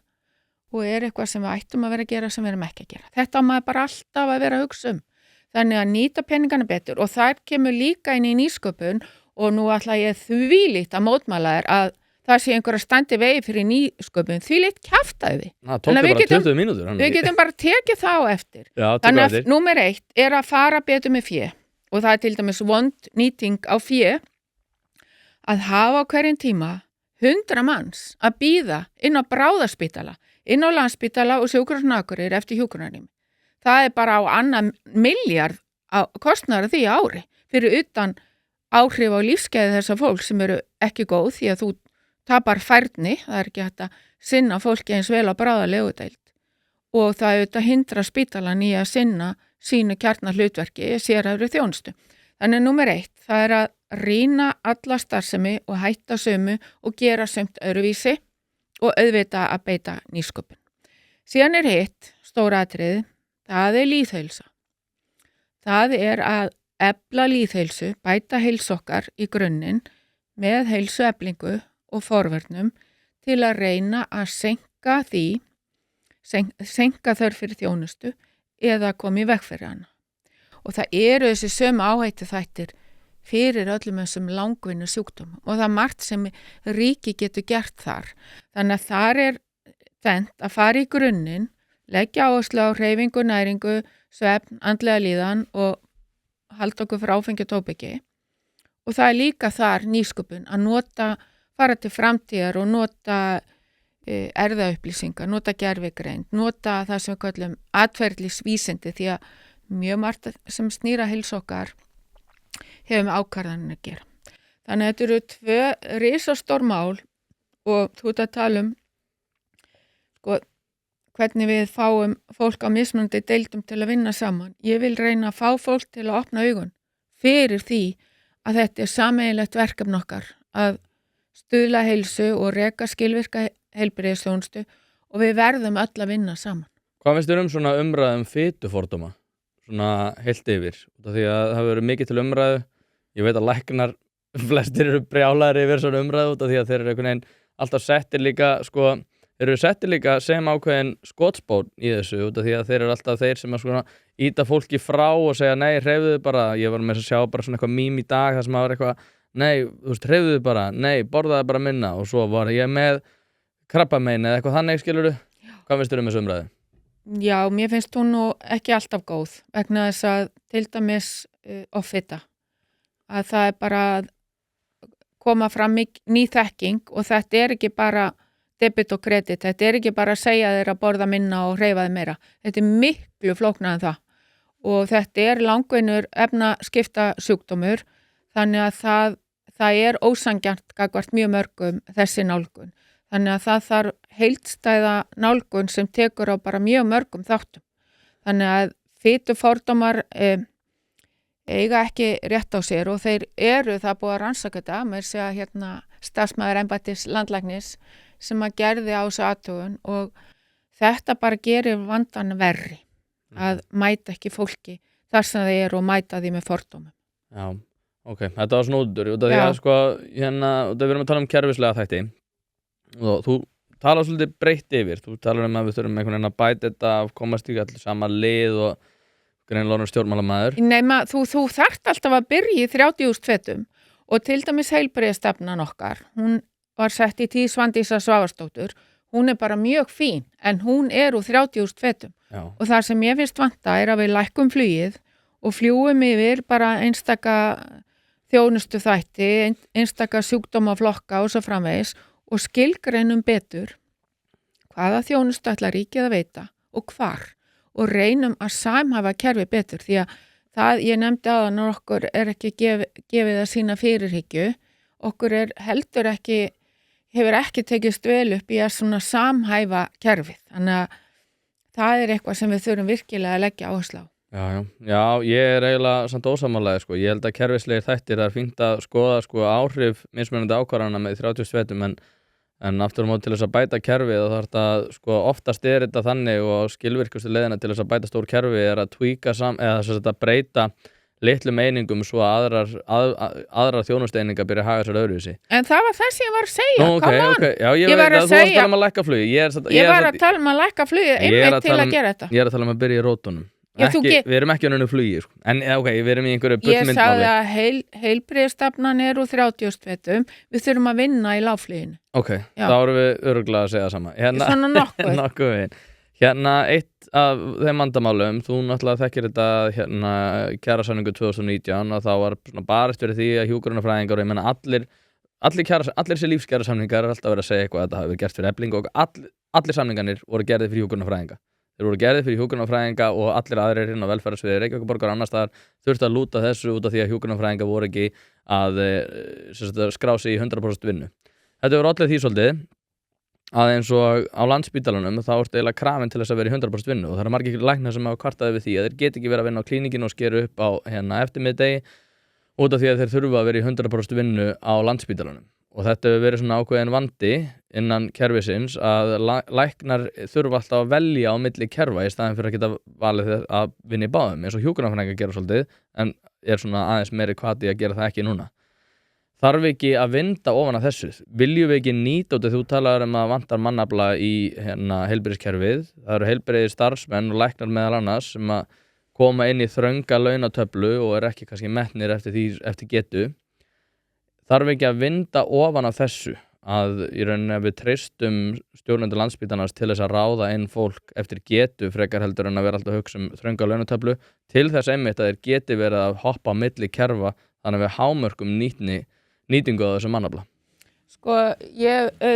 og eitthvað sem við ættum að vera að gera sem við erum ekki að gera. Þetta á maður bara alltaf að vera að hugsa Þannig að nýta peningana betur og þar kemur líka inn í nýsköpun og nú ætla ég þvílíkt að mótmæla að það sé einhverja standi vegi fyrir nýsköpun, þvílíkt kjaftaði við. Það tók bara 20 mínútur. Við getum bara tekið þá eftir. Já, þannig að númer 1 að fara betur með fé og það til dæmis vond nýting á fé að hafa á hverjum tíma 100 manns að bíða inn á bráðaspítala, inn á Landspítala og Sjúkrahúsinu á Akureyri eftir hjúkrunarrými. Það bara á annan milljarð kostnaður því ári fyrir utan áhrif á lífsgæði þessa fólk sem eru ekki góð því að þú tapar færni, það ekki hægt að sinna fólki eins vel á bráðalegudeild og það auðvitað hindra spítalan í að sinna sínu kjarnahlutverki sérhæfri þjónustu. Þannig númer 1, það að rýna alla starfsemi og hætta sömu og gera sumt öðruvísi og auðvitað að beita nýsköpun. Síðan hitt, stóra atriði, það lýðheilsa. Það að efla lýðheilsu, bæta heilsu okkar í grunninn með heilsueflingu og forvörnum til að reyna að senka þörf fyrir þjónustu eða koma í veg fyrir hana. Og það eru þessi sömu áhættu þættir fyrir öllum þessum langvinnu sjúkdómum og það margt sem ríki getur gert þar. Þannig að þar tvennt að fara í grunninn, leggja áherslu á hreyfingu, næringu, svefn, andlega líðan og halda okkur frá áfengi og tóbaki. Og það líka þar nýsköpun að fara til framtíðar og nota erfðaupplýsingar, nota gervigreind, nota það sem við kallum atferlisvísindi því að mjög margt sem snýra heilsu okkar hefur með ákvarðanir að gera. Þannig að þetta eru 2 risastór mál og þú ert að tala hvernig við fáum fólk á mismunandi deildum til að vinna saman. Ég vil reyna að fá fólk til að opna augun fyrir því að þetta sameiginlegt verkefni okkar að stuðla heilsu og reka skilvirka heilbrigðisþjónustu og við verðum öll að vinna saman. Hvað finnst þér svona umræðu fitufordóma? Svona heilt yfir? Því að það hefur verið mikið til umræðu. Ég veit að læknar flestir eru brjálaðir yfir svona umræðu því að þeir eru einhvern veginn alltaf settir líka sem ákveðin skotspón í þessu því að þeir eru alltaf þeir sem að íta fólki frá og segja nei, hreyfðu bara, ég var með að sjá bara svona eitthvað mím í dag þar sem að var eitthvað, nei, þú veist, hreyfðu bara, nei, borðaði bara minna og svo var ég með krabbamein eða eitthvað þannig, skilurðu? Hvað finnst þér þessu umræðu? Já, mér finnst hún nú ekki alltaf góð vegna þess að til dæmis offita, að það bara að koma fram ný þekking og þetta ekki bara debit og kredit, þetta ekki bara að segja þeir að borða minna og hreyfa þeir meira. Þetta miklu flóknara en það og þetta langvinnur efnaskipta sjúkdómur þannig að það ósanngjarnt gagnvart mjög mörgum þessi nálgun. Þannig að það þarf heildstæða nálgun sem tekur á bara mjög mörgum þáttum. Þannig að fitufordómar eiga ekki rétt á sér og þeir það búið að rannsaka þetta, mér segja hérna starfsmaður embættis landlæknis sem að gerði á þessu athugun og þetta bara gerir vandan verri að mæta ekki fólki þar sem þeir og mæta því með fordómum. Já, ok, þetta var snúður út af því að við erum að tala kerfislega þætti og þú talar svolítið breytt yfir, þú talar að við þurfum einhvern veginn að bæta þetta að komast í allir sama lið og greinlónur stjórnmálamaður. Nei, þú þarft alltaf að byrja í 30.000 fetum og til dæmis heilbrigðisstefnan okkar, hún var sett í tíð Svandísar Svavarsdóttur, hún bara mjög fín, en hún úr 30.000 fetum. Já. Og það sem ég finnst vanta að við lækkum flugið og fljúum yfir bara einstaka þjónustu þætti, einstaka sjúkdómaflokka og svo framvegis og skilgreinum betur hvaða þjónustu ætlar ríkið að veita og hvar og reynum að samhæfa kerfi betur því að það ég nefndi áðan að okkur ekki gefið að sína fyrirhyggju, okkur hefur ekki tekist vel upp í að svona samhæfa kerfið. Þannig að það eitthvað sem við þurfum virkilega að leggja áherslu á. Já, ég eiginlega samt ósammálaði, Ég held að kerfislegir þættir það fínt að skoða áhrif mismunandi ákvarðana með 30 svetum en aftur á móti til þess að bæta kerfið og það að oftast þetta þannig og skilvirkustu leiðina til þess að bæta stór kerfi að tweaka eða að breyta litlum einingum svo aðrar þjónusteiningar byrja að haga sér öðruvísi. En það var það sem ég var að segja, Nú, ok, come on. ok, já, ég Ég veit var að að þú varst að segja- tala um að lækka flugi. Ég var að tala um að lækka flugið Ég er einmitt að til tala að um- gera þetta. Ég er að tala um að byrja í rótunum. Já, þú Við erum ekki á neinu flugi, sko. En ok, við erum í einhverju Ég sagði bullmyndmáli. að heilbrigðisstefnan er úr 30 fetum. Við þurfum að vinna í lágfluginu. Ok, Já. þá erum við örugglega að segja sama. Svona nokkuð. Nokkuð veginn. Eitt af þeim vandamálum, þú náttúrulega þekkir þetta kjarasamningu 2019 og þá var svona barist fyrir því að hjúkrunarfræðingar og ég meina allir þessi lífskjarasamningar er alltaf verið að segja eitthvað að þetta hafi verið gert fyrir Eflingu og allir samningarnir voru gerðir fyrir hjúkrunarfræðinga. Þeir voru gerðir fyrir hjúkrunarfræðinga og allir aðrir inn á velferðarsviði Reykjavíkurborgar og annars staðar þurftu að lúta þessu út af því að hjúkrunarfræðingar voru ekki að skrá sig í 100% vinnu. Þetta voru allir því svolítið að eins og á Landspítalanum þá ertu eiginlega krafin til þess að vera í 100% vinnu og það eru margir læknar sem hafa kvartað við því að þeir get ekki verið að vinna á klínikinu og skeru upp á eftirmiðdegi út af því að þeir þurfa að vera í 100% vinnu á Landspítalanum og þetta hefur verið svona ákveðin vandi innan kerfisins að læknar þurfa alltaf að velja á milli kerfa í staðin fyrir að geta valið að vinna í báðum eins og hjúkrunarfræðingar gera svolítið en er svona aðeins meiri hvati að gera það ekki núna. Þarf ekki að vinda ofan af þessu? Viljum við ekki nýta út af þú talaður að vantar mannafla í heilbrigðiskerfið? Það eru heilbrigðir starfsmenn og læknar meðal annars sem að koma inn í þrönga launatöflu og er ekki kannski metnir eftir getu. Þarf ekki að vinda ofan af þessu að í rauninni við treystum stjórnendur Landspítalans til þess að ráða inn fólk eftir getu frekar heldur en að vera alltaf að hugsa þrönga launatöflu til þess einmitt að þeir geti verið að hoppa á milli kerfa þannig að við hámörkum nýtingu á þessu mannafla. Sko,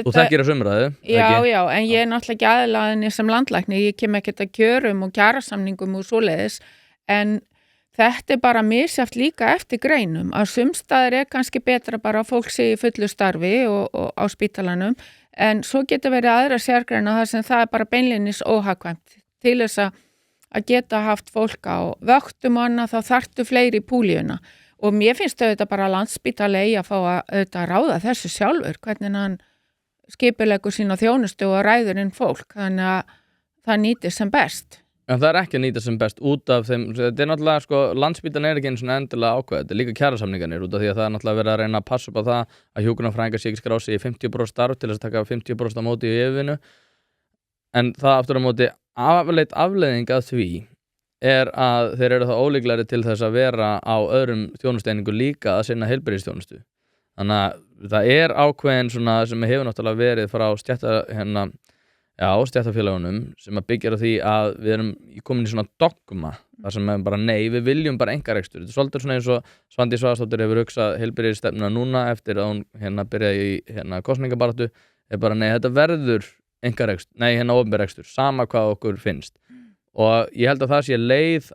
Þú þekkir þessu umræðu? Já, en ég er náttúrulega ekki aðilaðinni sem landlækni, ég kem ekkert að kjörum og kjarasamningum og svoleiðis, en þetta er bara misjafnt líka eftir greinum, að sumstaðir er kannski betra bara að fólk sé í fullu starfi og á spítalanum, en svo getur verið aðra sérgreina þar sem það er bara beinleinis óhagkvæmt til þess að geta haft fólk á vöktum og annað, þá þarftu fleiri í púlíuna. Og mér finnst auðvitað bara Landspítali að fá að ráða þessu sjálfur, hvernig hann skipuleggur sína þjónustu og ræður inn fólk, þannig að það nýtist sem best. En það er ekki að nýta sem best út af þeim, þetta er náttúrulega, sko, Landspítalinn er ekki eins og endilega ákveð, þetta er líka kjarasamningarnir út af því að það er náttúrulega verið að reyna að passa upp á það að hjúkrunarfræðingar sé ekki skrá sig í 50% starf til þess að taka 50% á móti í yfirvinnu, en það aftur á móti afleiðing að því er að þeir eru þá ólíklegri til þess að vera á öðrum þjónusteiningu líka að sinna heilbrigðisþjónustu. Þannig að það er ákveðin svona sem hefur náttúrulega verið frá stéttarfélagunum sem að byggja á því að við erum komin í svona dogma þar sem er bara nei, við viljum bara einkarekstur. Þetta er svolítið svona eins og Svandís Svavarsdóttir hefur hugsað heilbrigðisstefnuna núna eftir að hún byrjaði í kosningabaráttu er bara nei, þetta verður opinber rekstur, sama hvað okkur finnst. Og ég held að það sé leið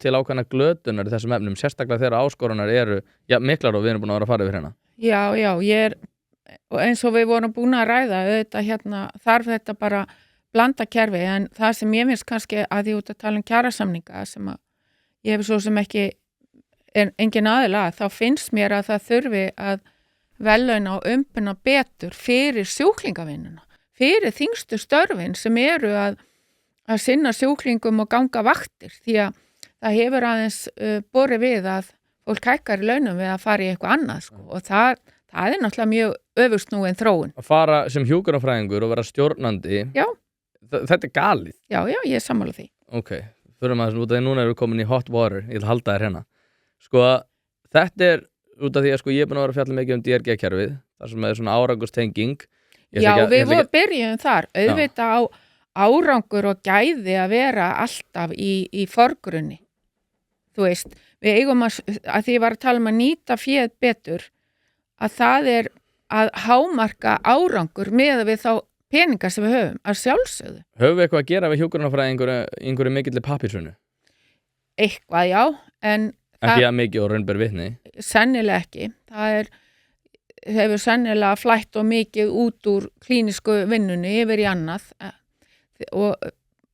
til ákveðna glötunar í þessum efnum, sérstaklega þegar áskorunar eru miklar og við erum búin að vera að fara yfir hérna. Já, ég er, eins og við vorum búin að ræða, þarf þetta bara blanda kerfi, en það sem ég finnst kannski að ég út að tala um kjarasamninga sem að ég hef svo sem ekki engin aðilega, þá finnst mér að það þurfi að verðlauna og umbuna betur fyrir sjúklingavinnuna, fyrir þyngstu störfin sem eru að sinna sjúklingum og ganga vaktir því að það hefur aðeins borið við að fólk hækkar í launum við að fara í eitthvað annað sko. Og það er náttúrulega mjög öfugsnúin þróun. Að fara sem hjúkrunarfræðingur og vera stjórnandi, þetta er galið. Já, ég er sammála því. Ok, förum aðeins út af því núna erum við komin í hot water, ég vil halda þér hérna. Sko, þetta er út af því að ég er búin að vera að fjalla mikið DRG-kerfið, þar sem er svona árangurstenging. Já, við byrjum þar, auðvitað á árangur og gæði að vera alltaf í forgrunni. Þú veist, við eigum að því ég var að tala um að nýta féð betur, að það er að hámarka árangur með við þá peningar sem við höfum, að sjálfsögðu. Höfum við eitthvað að gera við hjúkrunarfræði einhverju mikilli pappírsvinnu? Eitthvað, já, en ekki að mikið og raunber vitni? Sennilega ekki. Það hefur sennilega flætt og mikið út úr klínisku vinnunni yfir í annað og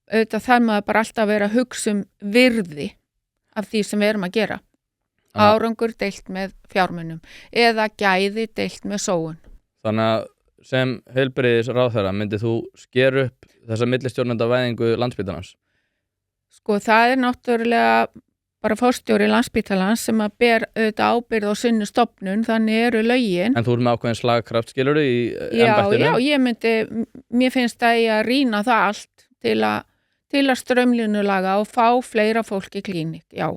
auðvitað þarf maður bara alltaf að vera að hugsa virði af því sem við erum að gera. Árangur deilt með fjármunum eða gæði deilt með sóun. Þannig að sem heilbrigðisráðherra myndið þú skera upp þessa millistjórnendavæðingu Landspítalans? Sko það er náttúrulega bara forstjóri Landspítalans sem að ber auðvitað ábyrgð á sinni stofnun, þannig eru lögin. En þú með ákveðin slagkraft, skilurðu, í embættinu? Já, mér finnst það að rýna það allt til að straumlínulaga og fá fleira fólk í klíník, já.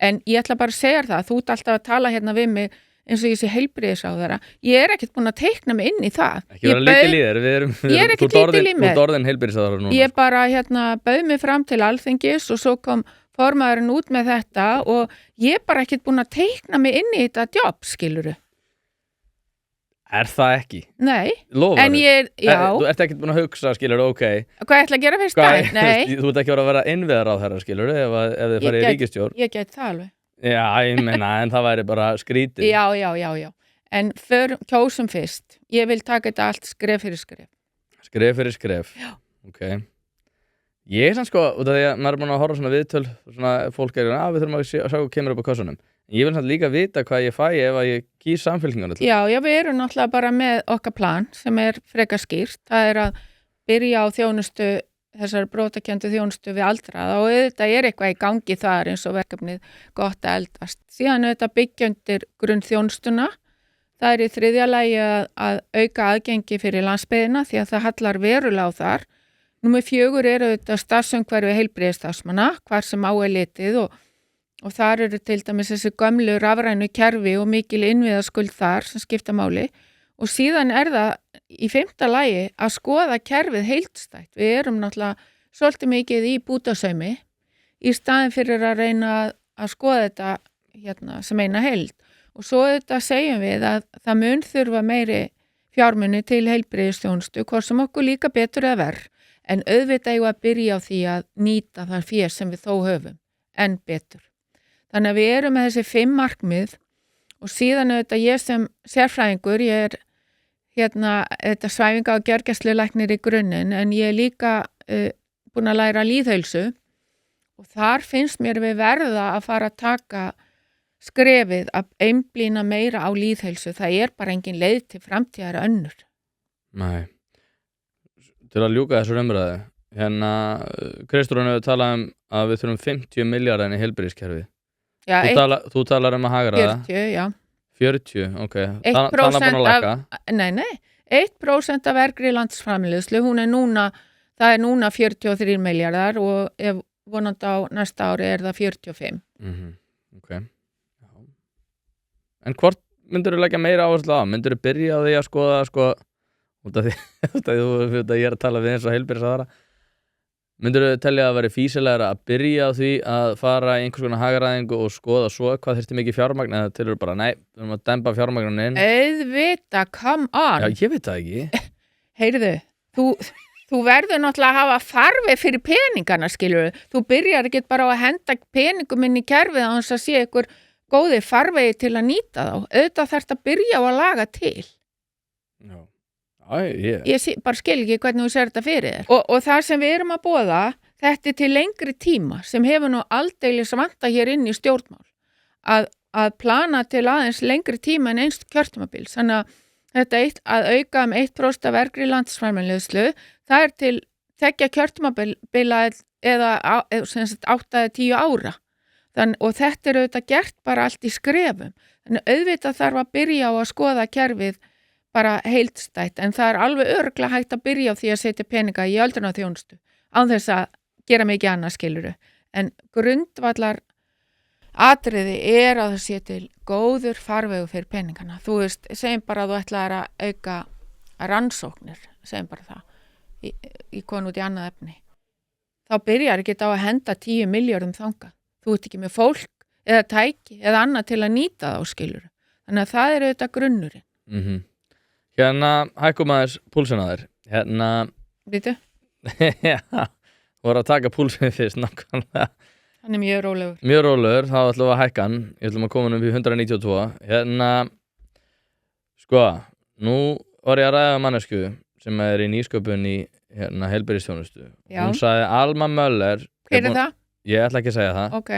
En ég ætla bara að segja það, þú ert alltaf að tala hérna við mig eins og ég sé heilbrigðisráðherra. Ég ekkert búin að teikna mig inn í það. Ekki vera lítil í þér, ég ekkert lítil í mér. Þú ert orðin heilbrigðisráðherra núna. Ég bara bauð mig fram til Alþingis og svo kom formaðurinn út með þetta og ég bara ekkert búin að teikna mig inn í þetta jobb, skilurðu. Er það ekki? Nei. Lofar en já. Þú ert ekkert búin að hugsa, skilurðu, ok. Hvað ég ætla að gera fyrst það? Nei. Þú ert ekki að vera innviðaráðherra, skilurðu, ef þið farið í ríkisstjórn. Ég get það alveg. Já, ég meina, en það væri bara skrítið. Já. En kjósum fyrst. Ég vil taka þetta allt skref fyrir skref. Skref fyrir skref? Já. Ok. Ég sann sko, út af því að maður búin að horfa svona viðtöl, svona fólk við þurfum að sjá hvað kemur upp á kassunum. Ég vil samt líka vita hvað ég fæ ef að ég kýs Samfylkinguna til. Já, við erum náttúrulega bara með okkar plan sem frekar skýrt. Það að byrja á þjónustu, þessar brotakenndu þjónustu við aldraða og auðvitað eitthvað í gangi þar eins og verkefnið gott að eldast. Síðan auðvitað byggja undir grunnþjónustuna. Það í þriðja lagi að auka aðgengi fyrir landsbyggðina því að það hallar verulega á þar. Númer 4 auðvitað starfsumhverfi heilbrigðisstarfsmanna, hvar sem á litið og þar eru til dæmis þessi gömlu rafrænu kerfi og mikil innviðaskuld þar sem skipta máli. Og síðan það í 5. lagi að skoða kerfið heildstætt. Við erum náttúrulega svolítið mikið í bútasaumi í staðin fyrir að reyna að skoða þetta sem eina heild. Og svo þetta segjum við að það mun þurfa meiri fjármuni til heilbrigðisþjónustu, hvort sem okkur líka betur eða verð. En auðvitað eigum að byrja á því að nýta það fé sem við þó höfum, en betur. Þannig að við erum með þessi 5 markmið og síðan auðvitað ég sem sérfræðingur, ég þetta svæfinga- og gjörgæslulæknir í grunninn, en ég líka búin að læra lýðheilsu og þar finnst mér við verða að fara að taka skrefið að einblína meira á lýðheilsu. Það bara engin leið til framtíðar önnur. Nei. Til að ljúka þessu umræðu. Kristrún hefur talað að við þurfum 50 milljarðar í heilbrigðiskerfið. Já, þú talar að hagræða. 40, já. 40, ok. 1% Nei, 1% af vergri landsframleiðslu, það núna 43 milljarðar og ef vonandi á næsta ári það 45. Ok. Já. En hvort myndirðu leggja meira áherslu á? Myndirðu byrja á því að skoða, út af því að ég að tala við eins og heilbrigðisráðherra, myndirðu telja að veri fýsilegra að byrja á því að fara í einhvers konar hagræðingu og skoða svo hvað þyrfti mikið fjármagn eða tilur bara, nei, við erum að dempa fjármagnin inn? Auðvitað, come on! Já, ég veit það ekki. Heyrðu, þú verður náttúrulega að hafa farveg fyrir peningana, skilur. Þú byrjar ekki bara á að henda peningum inn í kerfið á þess að sé ykkur góði farvegi til að nýta þá. Auðvitað þarfst að byrja á að laga til. Já. Ég bara skil ekki hvernig þú sér þetta fyrir þér. Og það sem við erum að boða, þetta til lengri tíma sem hefur nú aldeilis vanta hér inn í stjórnmál. Að plana til aðeins lengri tíma en einst kjörtímabils. Þannig að þetta að auka 1% af vergri landsframleiðslu, það til 2 kjörtímabila eða 8-10 ára. Og þetta auðvitað gert bara allt í skrefum. Þannig auðvitað þarf að byrja á að skoða kerfið bara heildstætt, en það alveg örugglega hægt að byrja á því að setja peninga í öldrunarþjónustu án þess að gera mikið annað, skiluru. En grundvallar atriði að það sé til góður farvegu fyrir peningana. Þú veist, segjum bara að þú ætlar að auka rannsóknir, segjum bara það, í konu út í annað efni. Þá byrjar ekki á að henda 10 milljörðum þangað. Þú ert ekki með fólk eða tæki eða annað til að nýta þá, skiluru. Þannig að það auðvitað grunnurinn. Hækkum aðeins púlsina þér. Býtu? Já, voru að taka púlsinu fyrst nákvæmlega. Hann mjög rólegur. Mjög rólegur, þá ætlum við að hækka hann. Ég ætlum að koma upp í 192. Sko, nú var ég að ræða mannesku sem í nýsköpun í heilbrigðisþjónustu. Hún sagði Alma Möller. Hver það? Ég ætla ekki að segja það. Ok.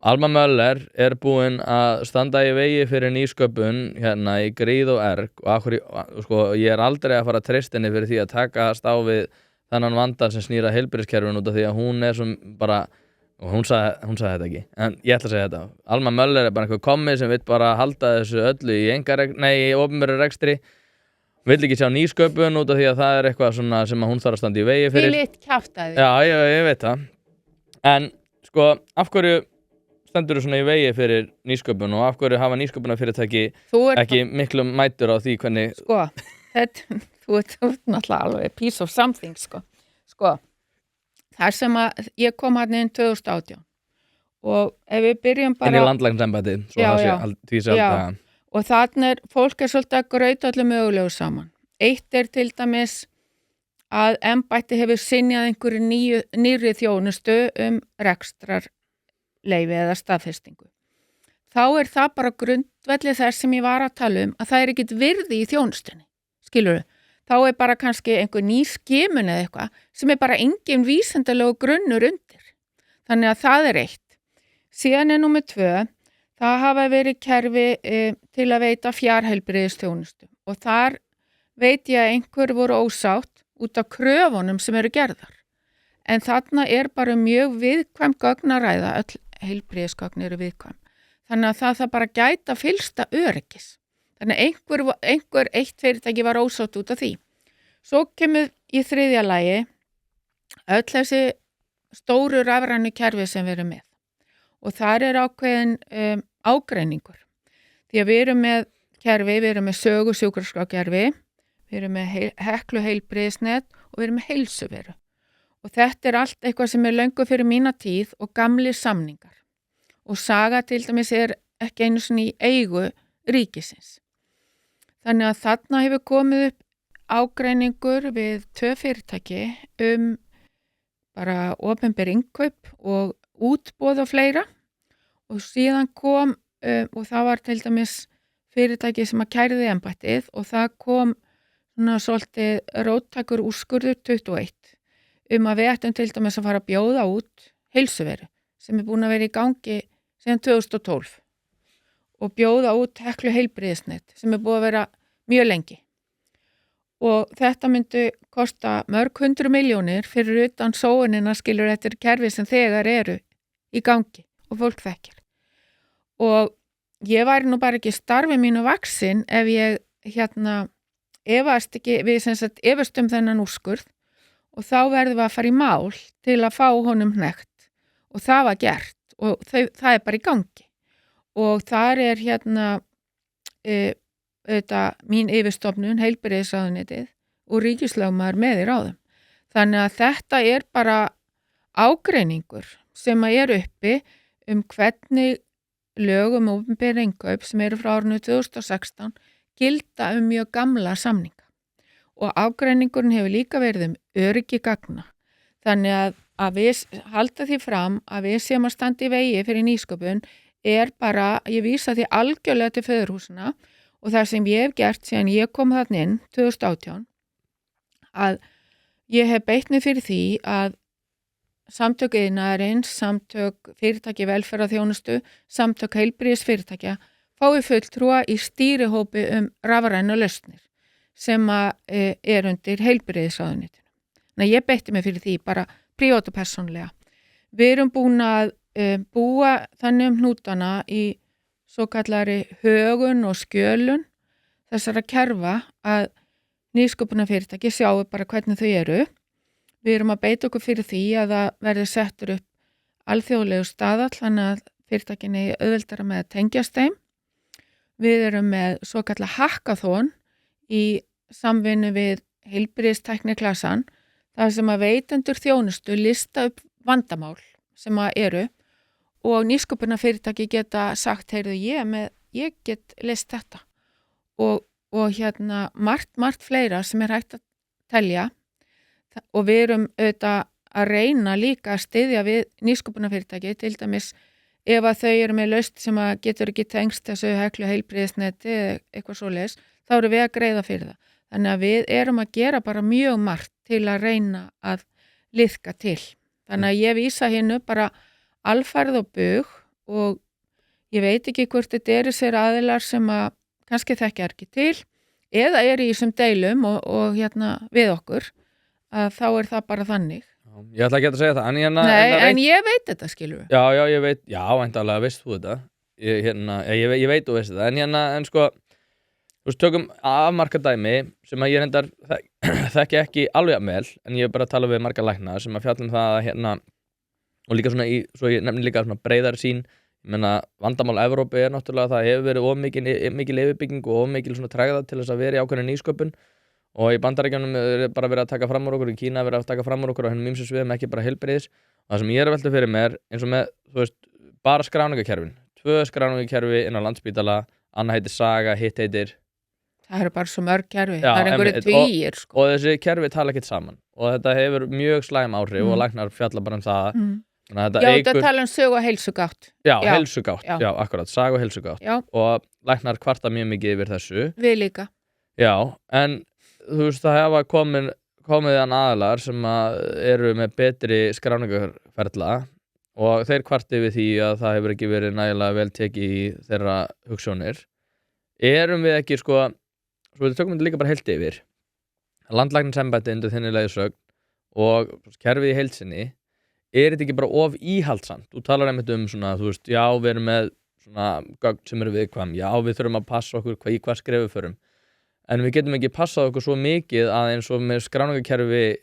Alma Möller búin að standa í vegi fyrir nýsköpun í gríð og erg og ég aldrei að fara að treysta henni fyrir því að takast á við þennan vandan sem snýra heilbrigðiskerfinu út af því að hún svo bara og hún sagði þetta ekki, en ég ætla að segja þetta. Alma Möller bara einhver kommi sem vill bara halda þessu öllu í opinberu rekstri, vill ekki sjá nýsköpun út af því að það eitthvað svona sem að hún þarf að standa í vegi fyrir. Þvílíkt kjaftaði. Já, ég veit það. En sko, af hverju stendur þú svona í vegi fyrir nýsköpun og af hverju hafa nýsköpunarfyrirtæki ekki miklu mætur á því hvernig... Sko, þú ert náttúrulega alveg piece of something, sko. Þar sem að ég kom hann inn 2018 og ef við byrjum bara... Inn í landlæknisembættið, svo það sé því sem alltaf... Og þannig fólk svolítið að grauta öllu mögulegu saman. Eitt til dæmis að embætti hefur synjað einhverju nýrri þjónustu rekstrarleyfi eða staðfestingu. Þá það bara grundvellið þess sem ég var að tala að það ekkert virði í þjónustunni, skilurðu? Þá bara kannski einhver ný skimun eða eitthvað sem bara engin vísindalegu grunnur undir. Þannig að það eitt. Síðan númer 2, það hafa verið kerfi til að veita fjarheilbrigðisþjónustu og þar veit ég að einhver voru ósátt út af kröfunum sem eru gerðar. En þarna bara mjög viðkvæm gögn að ræða, öll heilbrigðisgögn eru viðkvæm. Þannig að það bara gæta fyllsta öryggis. Þannig einhver eitt fyrirtæki var ósátt út af því. Svo kemur í 3. lagi öll þessi stóru rafrænu kerfi sem við erum með. Og þar ákveðin ágreiningur. Því að við erum með kerfi, við erum með sögu sjúkraskrákerfi, við erum með Heklu heilbrigðisnet og við erum með heilsuveru. Og þetta allt eitthvað sem löngu fyrir mína tíð og gamli samningar. Og Saga til dæmis ekki einu sinni í eigu ríkisins. Þannig að þarna hefur komið upp ágreiningur við 2 fyrirtæki bara opinber innkaup og útboð og fleira og síðan kom og það var til dæmis fyrirtæki sem að kæriði embættið og það kom svona svolítið róttækur úrskurður 21 að við ættum til dæmis að fara að bjóða út heilsuveru sem búin að vera í gangi síðan 2012 og bjóða út Heklu heilbrigðisnet sem búið að vera mjög lengi. Og þetta myndi kosta mörg 100 milljónir fyrir utan sóunina skilur eftir kerfi sem þegar eru í gangi og fólk þekkir. Og ég væri nú bara ekki starfi mínu vaksin ef ég efast ekki, við sem sagt efastum þennan úrskurð og þá verðum við að fara í mál til að fá honum hnekkt og það var gert og það bara í gangi. Og þar auðvitað mín yfirstofnun, heilbrigðisráðuneytið og ríkislögmaður með í ráðum. Þannig að þetta bara ágreiningur sem uppi hvernig lög opinber innkaup sem eru frá árinu 2016 gilda mjög gamla samninga. Og ágreiningurinn hefur líka verið öryggi gagna. Þannig að við halda því fram að við séum að standa í vegi fyrir nýsköpun bara, ég vísa því algjörlega til föðurhúsina og það sem ég hef gert síðan ég kom þarna inn 2018 að ég hef beitt mig fyrir því að samtök iðnaðarins, samtök fyrirtæki velferðarþjónustu, samtök heilbrigðisfyrirtækja fái fulltrúa í stýrihópi rafrænar lausnir sem undir heilbrigðisráðuneytinu. Þannig ég beitti mig fyrir því bara prívat og persónlega. Við erum búin að búa þannig hnútana í svo kallari högun og skjölun þessara kerfa að nýsköpunarfyrirtæki sjáu bara hvernig þau eru. Við erum að beita okkur fyrir því að það verði settur upp alþjóðlegu staðall þannig að fyrirtækinni auðveldara með að tengjast þeim. Við erum með svo kallað hackathon í samvinnu við heilbrigðistækniklasann þar sem að veitendur þjónustu lista upp vandamál sem eru og nýsköpunarfyrirtæki geta sagt, heyrðu ég get list þetta og margt fleira sem hægt að telja og við erum auðvitað að reyna líka að styðja við nýsköpunarfyrirtæki til dæmis ef að þau eru með lausn sem að getur ekki tengst þessu Heklu heilbrigðisneti eða eitthvað svoleiðis, þá erum við að greiða fyrir það. Þannig að við erum að gera bara mjög margt til að reyna að liðka til. Þannig að ég vísa hinnu bara alfarið og bug og ég veit ekki hvort þetta eru sér aðilar sem að kannski þekkja ekki til eða eru í þessum deilum og við okkur að þá það bara þannig. Já. Ég ætla ekki að segja það, en en ég veit þetta, skilur við. Já, ég veit, væntanlega veist þú þetta. Ég veit þú veist þetta, en sko, þú veist, tökum afmarka dæmi sem að ég reyndar þekki ekki alveg vel, en ég bara tala við marga lækna sem að fjalla það og líka svona svo ég nefni líka svona breiðari sín. Ég meina, vandamál Evrópu náttúrulega það hefur verið of mikil yfirbygging og of mikil svona tregða til þess að vera í ákveðinni nýsköpun. Og í Bandaríkjunum er bara verið að taka fram úr okkur, í Kína er verið að taka fram úr okkur á hennum ýmsum sviðum, ekki bara heilbrigðis. Og það sem ég er að velta fyrir mér, eins og með, þú veist, bara skráningakerfin. 2 skráningakerfi inn á Landspítala, annað heitir Saga, hitt heitir... Það eru bara svo mörg kerfi, það er einhverju tugir, sko. Og þessi kerfi tala ekkert saman. Og þetta hefur mjög slæm áhrif og læknar fjalla bara það. Þetta tala sögu og heilsugátt. Já, heilsugátt, já, akkurat, Saga og heilsugátt. Og læknar kvarta mjög mikið yfir þessu. Við líka. Já, en... Þú veist, það hafa komið aðilar sem eru með betri skráningarferla og þeir kvarti við því að það hefur ekki verið nægilega vel tekið í þeirra hugsjónir. Erum við ekki, sko við tökum þetta líka bara heilt yfir. Landlæknisembættið undir þinni leiðsögn og kerfið í heild sinni, er þetta ekki bara of íhaldsamt? Þú talar einmitt svona, þú veist, já, við erum með svona gögn sem eru viðkvæm, já, við þurfum að passa okkur í hvað skrefum förum. En við getum ekki passað okkur svo mikið að eins og með skráningakerfi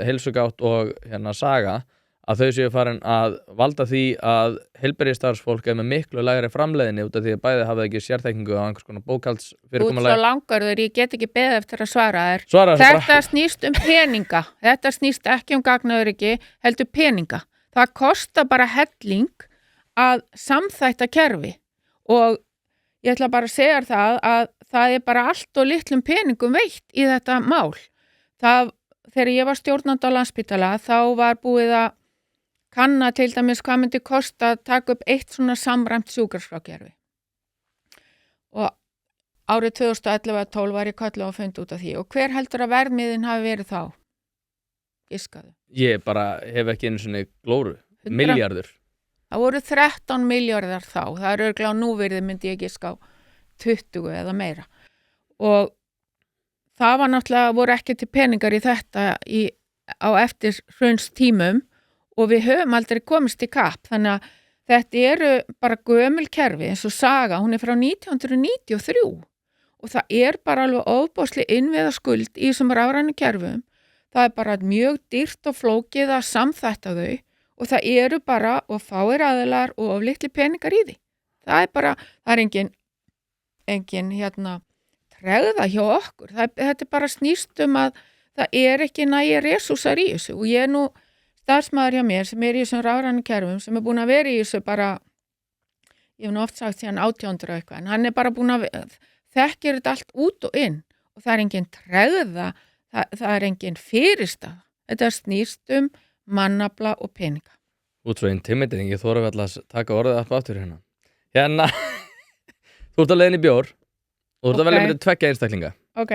heilsugátt og Saga að þau séu farin að valda því að heilbrigðisstarfsfólk er með miklu lægri framleiðni út af því að bæði hafa ekki sérþekkingu á einhvers konar bókhaldsfyrirkomulagi. Út svo langarður, ég get ekki beðið eftir að svara þér. Þetta snýst peninga. Þetta snýst ekki gagnaöryggi, heldur peninga. Það kostar bara helling að samþætta kerfi og ég ætla bara að segja að það er bara allt og litlum peningum veitt í þetta mál. Þegar ég var stjórnandi á Landspítala þá var búið að kanna til dæmis hvað myndi kosta að taka upp eitt svona samræmt sjúkraskrárkerfi. Og árið 2011-12 var ég kölluð og fund út af því. Og hver heldur að verðmiðin hafi verið þá? Giskaðu. Ég bara hef ekki einu svona glóru. Milljarður. Það voru 13 milljarðar þá. Það er örugglega á núvirði myndi ég giska á 20 eða meira. Og það var náttúrulega, voru ekki til peningar í þetta á eftir hrunstímum og við höfum aldrei komist í kapp. Þannig að þetta eru bara gömul kerfi eins og Saga, hún er frá 1993 og það er bara alveg ofboðsleg innviðaskuld í þessum rafrænu kerfum. Það er bara mjög dýrt og flókið að samþætta þau og það eru bara og fáir aðilar og of litli peningar í því. Það er bara, það er engin tregða hjá okkur. Þetta er bara snýst að það er ekki nægir resúrsar í þessu og ég er nú starfsmaður hjá mér sem er í þessum rafrænu kerfum sem er búin að vera í þessu bara, ég hef nú oft sagt síðan 1800 eitthvað, en hann er bara búin að þekkir þetta allt út og inn og það er engin tregða, það er engin fyrirstað. Þetta snýst mannafla og peninga. Út svo intimidating, ég þóra vel að taka orðið upp aftur hérna. Þú ert að leiðin í bjór og þú ert að velja með 2 einstaklinga. Ok.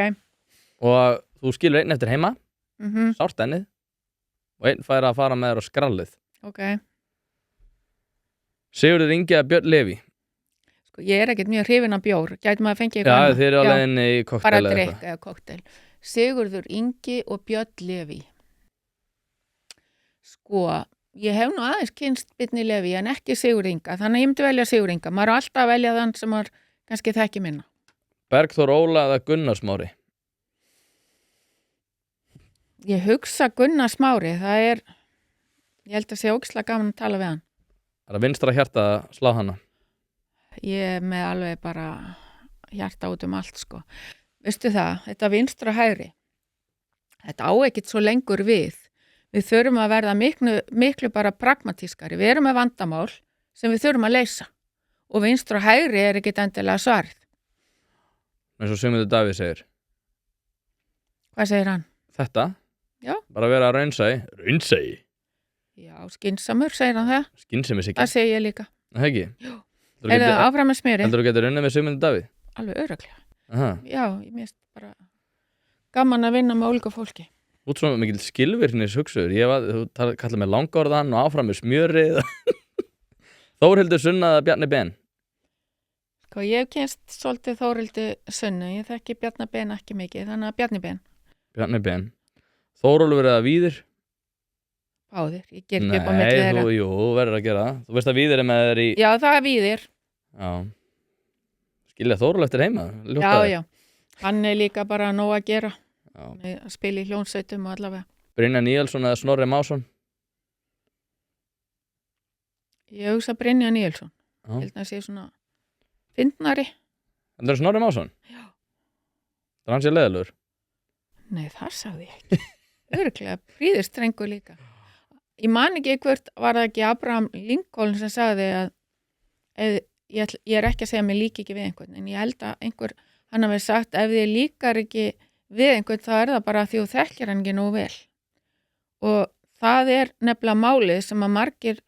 Og þú skilur einn eftir heima, sárt ennið, og einn fær að fara með þér á skrallið. Ok. Sigurður Ingi eða Björn Leví? Sko, ég er ekkert mjög hrifin af bjór. Gæti maður að fengja eitthvað annað? Já, þið eru á leiðinni í kokteil bara drikk eða kokteil. Sigurður Ingi og Björn Leví. Sko, ég hef nú aðeins kynst Birni Leví en ekki Sigurð Inga, þannig að ég myndi velja Sigurð Inga. Maður er alltaf að velja þann sem maður kannski þekki minna. Bergþór Óla eða Gunnar Smári? Ég hugsa Gunnar Smári, ég held að sé ógeðslega gaman að tala við hann. Það er vinstra hjarta að slá hana? Ég er með alveg bara hjarta út allt, sko. Veistu það, þetta vinstra hægri, þetta á ekkert svo lengur við. Við þurfum að verða miklu bara pragmatískari. Við erum með vandamál sem við þurfum að leysa og vinstra og hægri er ekkert endilega svarið. eins og Sigmundur Davíð segir. Hvað segir hann? Þetta? Já. Bara vera raunsæi. Raunsæi? Já, skynsamur segir hann það. Skynsemi sig. Það segir ég líka. Það ekki? Jú. Er það áfram með smjöri? Heldur þú getur unnið með Sigmundur Davíð? Alveg örugglega. Aha. Já, ég minnst bara gaman að vinna með ólíka fólki. Út svo mikil skilvirknis hugsuður. Þú kallar mig langorðan og áfram með smjörið. Þórhildur Sunna eða Bjarni Ben? Sko, ég hef kynst svolítið Þórhildi Sunnu. Ég þekki Bjarni Ben ekki mikið, þannig að Bjarni Ben. Bjarni Ben. Þórólfur eða Víðir? báðir, ég ger ekki upp á milli Nei, þeirra. jú, verður að gera það. Þú veist að Víðir með þeir í... Já, það er Víðir. Já. Skilja Þórul eftir heima? Já. Hann er líka bara nóg að gera. Að spila í hljónsveitum og allavega. Brynjar Níelsson eða Snorri Másson? Ég hugsa Brynjar Níelsson. Ég held að það sé svona fyndnari. Það er Snorri Másson? Já. Það er hann sé leiðilegur? Nei, það sagði ég ekki. Örugglega, fríðistrengur líka. Ég man ekki hvert, var það ekki Abraham Lincoln sem sagði að ég er ekki að segja að mér líki ekki við einhvern, en ég held að hann hafi sagt ef þið líkar ekki við einhvern þá er það bara því þú þekkir hann ekki nógu vel. Og það er nefnilega málið sem að margir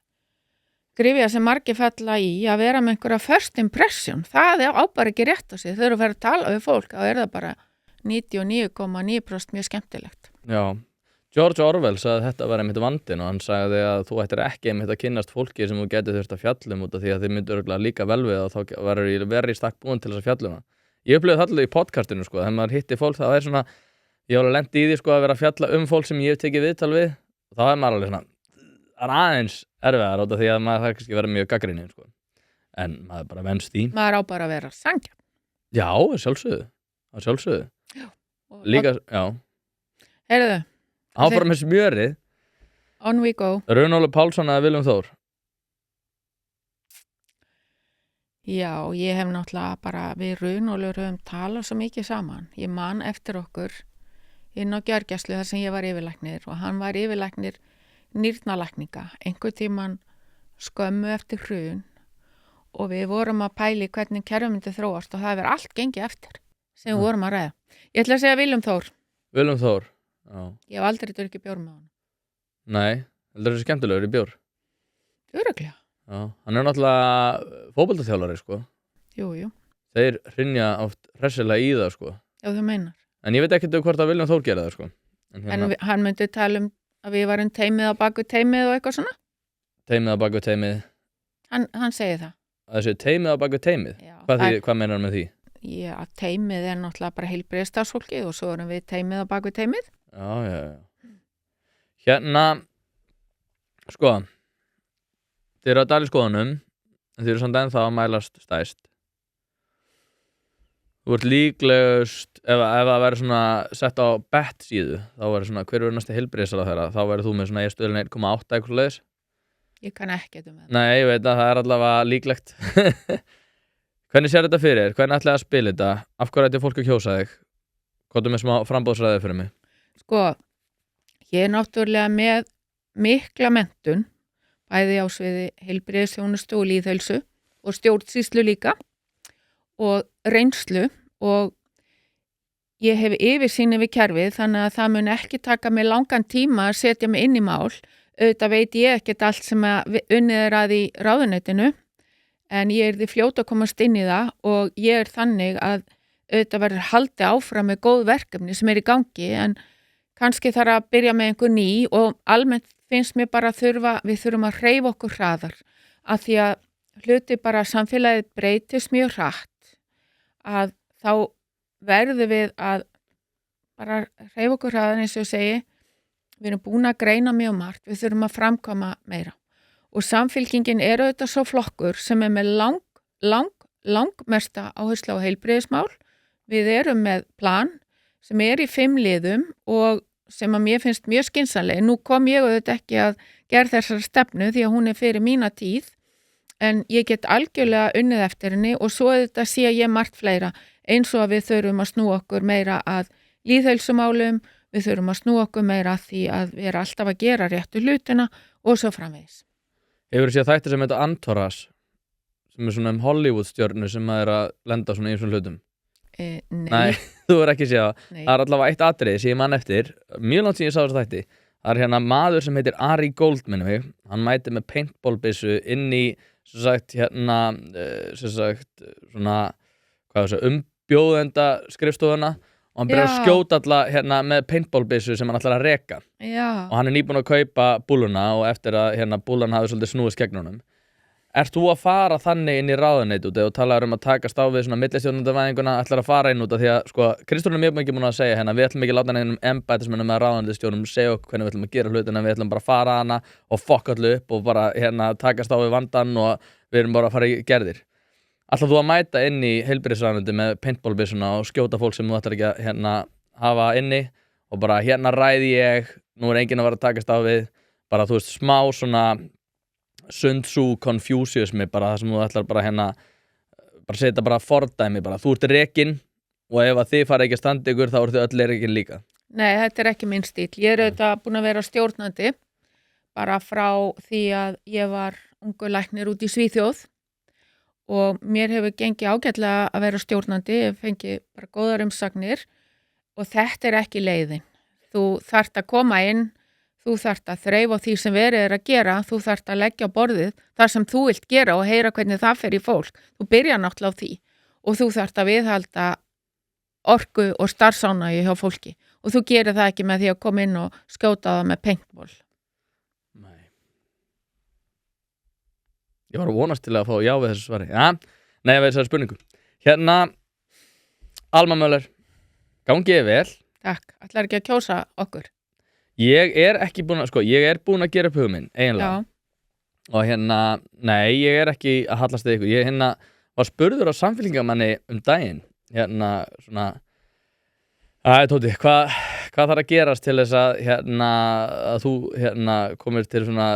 grifja sem margir falla í að vera með einhverja first impression. Það er bara ekki rétt á sig. Þau eru að fara að tala við fólk, þá er það bara 99,9% mjög skemmtilegt. Já. George Orwell sagði að þetta var einmitt vandinn og hann sagði að þú ættir ekki einmitt að kynnast fólki sem þú getur þurft að fjallum út af því að þið myndir örugglega líka vel við og þá verður ég verið í stakk búin til þess að fjallum það. Ég upplifði það alveg í podcastinu sko, þegar maður hitti fólk það er svona, ég var að lenda í því sko að vera að fjalla fólk sem ég hef tekið viðtal við og þá er maður alveg svona, það er aðeins erfiðar út af því að maður það kannski verið mjög gagnrýninn sko, en maður bara venst því. Maður á bara að vera sanngjarn. Já, sjálfsögðu. Líka, já. Heyrðu. Áfram með smjörið. On we go. Runólfur Pálsson eða Willum Þór? Já, ég hef náttúrulega bara við Runólfur höfum talað svo mikið saman. Ég man eftir okkur inn á gjörgæslu þar sem ég var yfirlæknir og hann var yfirlæknir nýrnalækninga. Einhvern tímann skömmu eftir hrun og við vorum að pæli hvernig kerfið myndi þróast og það hefur allt gengið eftir sem við vorum að ræða. Ég ætla að segja Willum Þór. Willum Þór. Já. Ég hef aldrei drukkið bjór með hann. Nei, heldur þessi skemmtilegur í bjór? Örugglega. Já, hann er náttúrulega fótboltaþjálfari sko. Jú. Þeir hrynja oft hressilega í það sko. Já, þú meinar. En ég veit ekkert hvort að Willum Þór gera það sko. En hann myndi tala að við varum teimið á baku teimið og eitthvað svona? Teimið á baku teimið. Hann segir það. Að þessi teimið á baku teimið? Já. Hvað meinar hann með því? Já, teimið er náttúrulega bara heilbrigðisstarfsfólkið og svo erum við teimið á baku teimið. Já. Hérna, sko, þið eru að dæla í skoðunum, en þið eru samt ennþá að mælast stæst. Þú ert líklegust, ef það verður svona sett á bet síðu, þá verður svona, hver verður næsti heilbrigðisráðherra þeirra, þá verður þú með svona stöðlun 1,8 eitthvað leiðis. Ég kann ekki með það. Nei, ég veit að það er allavega líklegt. Hvernig sér þetta fyrir þér? Hvernig ætlaði að spila þetta? Af hverju ætti fólk að kjósa þig? Hvað er með smá frambóðsræði fyrir mig? Sko, ég er náttúrulega með mikla menntun, bæði á sviði heilbrigðisþjónustu og lýðheilsu og stjórnsýslu líka og reynslu og ég hef yfirsýn yfir kerfið þannig að það mun ekki taka mig langan tíma að setja mig inn í mál. Auðvitað veit ég ekkert allt sem unnið er að í ráðuneytinu en ég er því fljót að komast inn í það og ég er þannig að auðvitað verður haldið áfram með góð verkefni sem er í gangi en kannski þarf að byrja með einhver ný og almennt finnst mér bara við þurfum að hreyfa okkur hraðar af því að hluti bara samfélagið breytist mjög hratt að þá verðum við að bara hreyfa okkur hraðar eins og ég segi, við erum búin að greina mjög margt, við þurfum að framkvæma meira og Samfylkingin er auðvitað svo flokkur sem er með langmesta áherslu á heilbrigðismál. Við erum með plan sem er í 5 liðum og sem að mér finnst mjög skynsamleg. Nú kom ég auðvitað ekki að gera þessar stefnu því að hún er fyrir mína tíð en ég get algjörlega unnið eftir henni og svo auðvitað sé ég margt fleira eins og að við þurfum að snúa okkur meira að lýðheilsumálum, við þurfum að snúa okkur meira að því að við erum alltaf að gera réttu hlutina og svo framvegis. Hefur þú séð þættir sem heita Entourage sem er svona Hollywood stjörnu sem er að lenda svona í þessum hlutum? Nei, þú er ekki séð það. Það er allavega eitt atriði sem ég man eftir mjög langt sem ég sá þessu þætti. Það er hérna maður sem heitir Ari Gold minnum mig. Hann mæti með paintballbyssu inn í umbjóðenda skrifstofuna og hann byrjar að skjóta alla hérna með paintballbyssu sem hann ætlar að reka. Já. Og hann er nýbúinn að kaupa búluna og eftir að hérna búlan hafi svolítið snúist gegn honum. ert þú að fara þannig inn í ráðuneytið út og talar að takast á við svona millistjórnundavæðinguna, ætlar að fara inn út af því að sko, Kristrún mjög mikið múin að segja hérna, við ætlum ekki láta neinum embættismönnum með ráðuneytisstjórum segja okkur hvernig við ætlum að gera hlutina, við ætlum bara að fara hana og fokka allu upp og bara hérna takast á við vandan og við erum bara að fara í gerðir. Ætlar þú að mæta inn í heilbrigðisráðuneytið með paintballbyssuna og skjóta fólk sem þú ætlar ekki að hérna hafa inni og bara hérna ræði ég, nú enginn að vera að takast á við, bara þú veist smá svona Sun Tzu Confuciusmi bara það sem þú ætlar bara hérna bara setja bara fordæmi bara þú ert rekinn og ef að þið fara ekki að standa ykkur þá eru þið öll rekinn líka. Nei, þetta er ekki minn stíl. Ég er auðvitað búin að vera stjórnandi bara frá því að ég var ungur læknir út í Svíþjóð og mér hefur gengið ágætlega að vera stjórnandi, ég fengi bara góðar umsagnir og þetta er ekki leiðin. Þú þarft að koma inn, þú þarft að þreifa á því sem verið er að gera, þú þarft að leggja á borðið það sem þú vilt gera og heyra hvernig það fer í fólk. Þú byrja náttúrulega á því og þú þarft að viðhalda orku og starfsánægju hjá fólki og þú gerir það ekki með því að koma inn og skjóta það með paintball. Nei. Ég var að vonast til að fá já við þessu svari. Ja, nei, við þessari spurningu. Hérna, Alma Möller, gangið vel. Takk, ætlar ekki að kjósa okkur? Ég er ekki búin að, sko, ég er búin að gera upp hug minn, eiginlega. Já. Og hérna, nei, ég er ekki að hallast þig ykkur. Ég hérna var spurður á samfélkingamanni daginn, hérna, svona, Tóti, hvað þarf að gerast til þess að, hérna, að þú, hérna, komir til svona,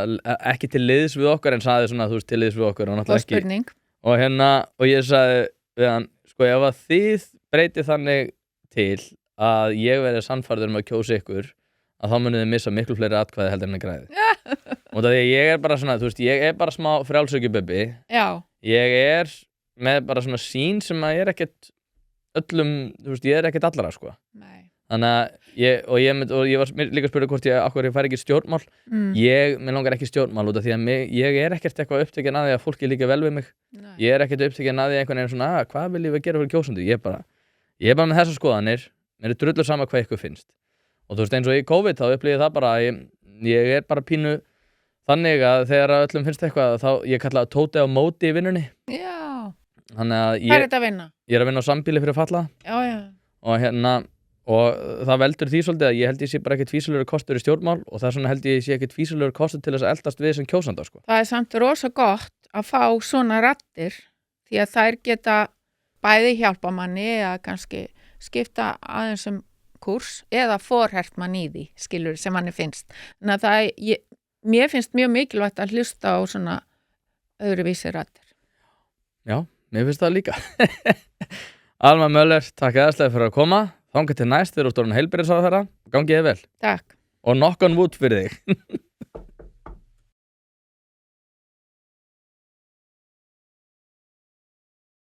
ekki til liðs við okkur, en sagði svona, þú veist, til liðs við okkur, og náttúrulega ekki. Og spurning. Og hérna, og ég sagði við hann, sko, ef að þið breytið þannig til að ég verið sannfærður að kjósa ykkur, að þá munið þið missa miklu fleiri atkvæði heldur en að græði. Og það er ég er bara svona, þú veist, ég er bara smá frjálsökjubibbi. Já. Ég er með bara svona sín sem að ég er ekkert öllum, þú veist, ég er ekkert allara, sko. Nei. Þannig að ég var líka að spyrja hvort ég fær ekki stjórnmál. Mér langar ekki stjórnmál út af því að ég er ekkert eitthvað upptekinn að því að fólki líka vel við mig. Nei. Ég er ekkert upptekinn að því einhvern veginn svona, hvað vil ég gera fyrir kjósandi? Ég er bara með þessar skoðanir, mér er drullur sama hvað ykkur finnst. Og þú veist eins og í COVID þá upplýði það bara að ég er bara pínu þannig að þegar öllum finnst eitthvað þá ég kalla Tóti á móti í vinnunni. Já. Þannig að Hvað er þetta að vinna? Ég er að vinna á sambýli fyrir falla. Já, já. Og hérna, og það veldur því svolítið að ég held ég sé bara ekkert fýsilegur kostur í stjórnmál og það er svona held ég sé ekkert fýsilegur kostur til þess að eldast við sem kjósanda, sko. Það er samt rosa gott að fá svona raddir því að þær geta bæði hjálpa manni að kannski skipta aðeins kúrs eða forhert mann í því, skilur, sem manni finnst. Þannig að mér finnst mjög mikilvægt að hlusta á svona öðruvísi raddir. Já, mér finnst það líka. Alma Möller, takk eðarslega fyrir að koma. Þangað til næst þegar þú ert orðin heilbrigðisráðherra. Gangi þér vel. Takk. Og knock on wood fyrir þig.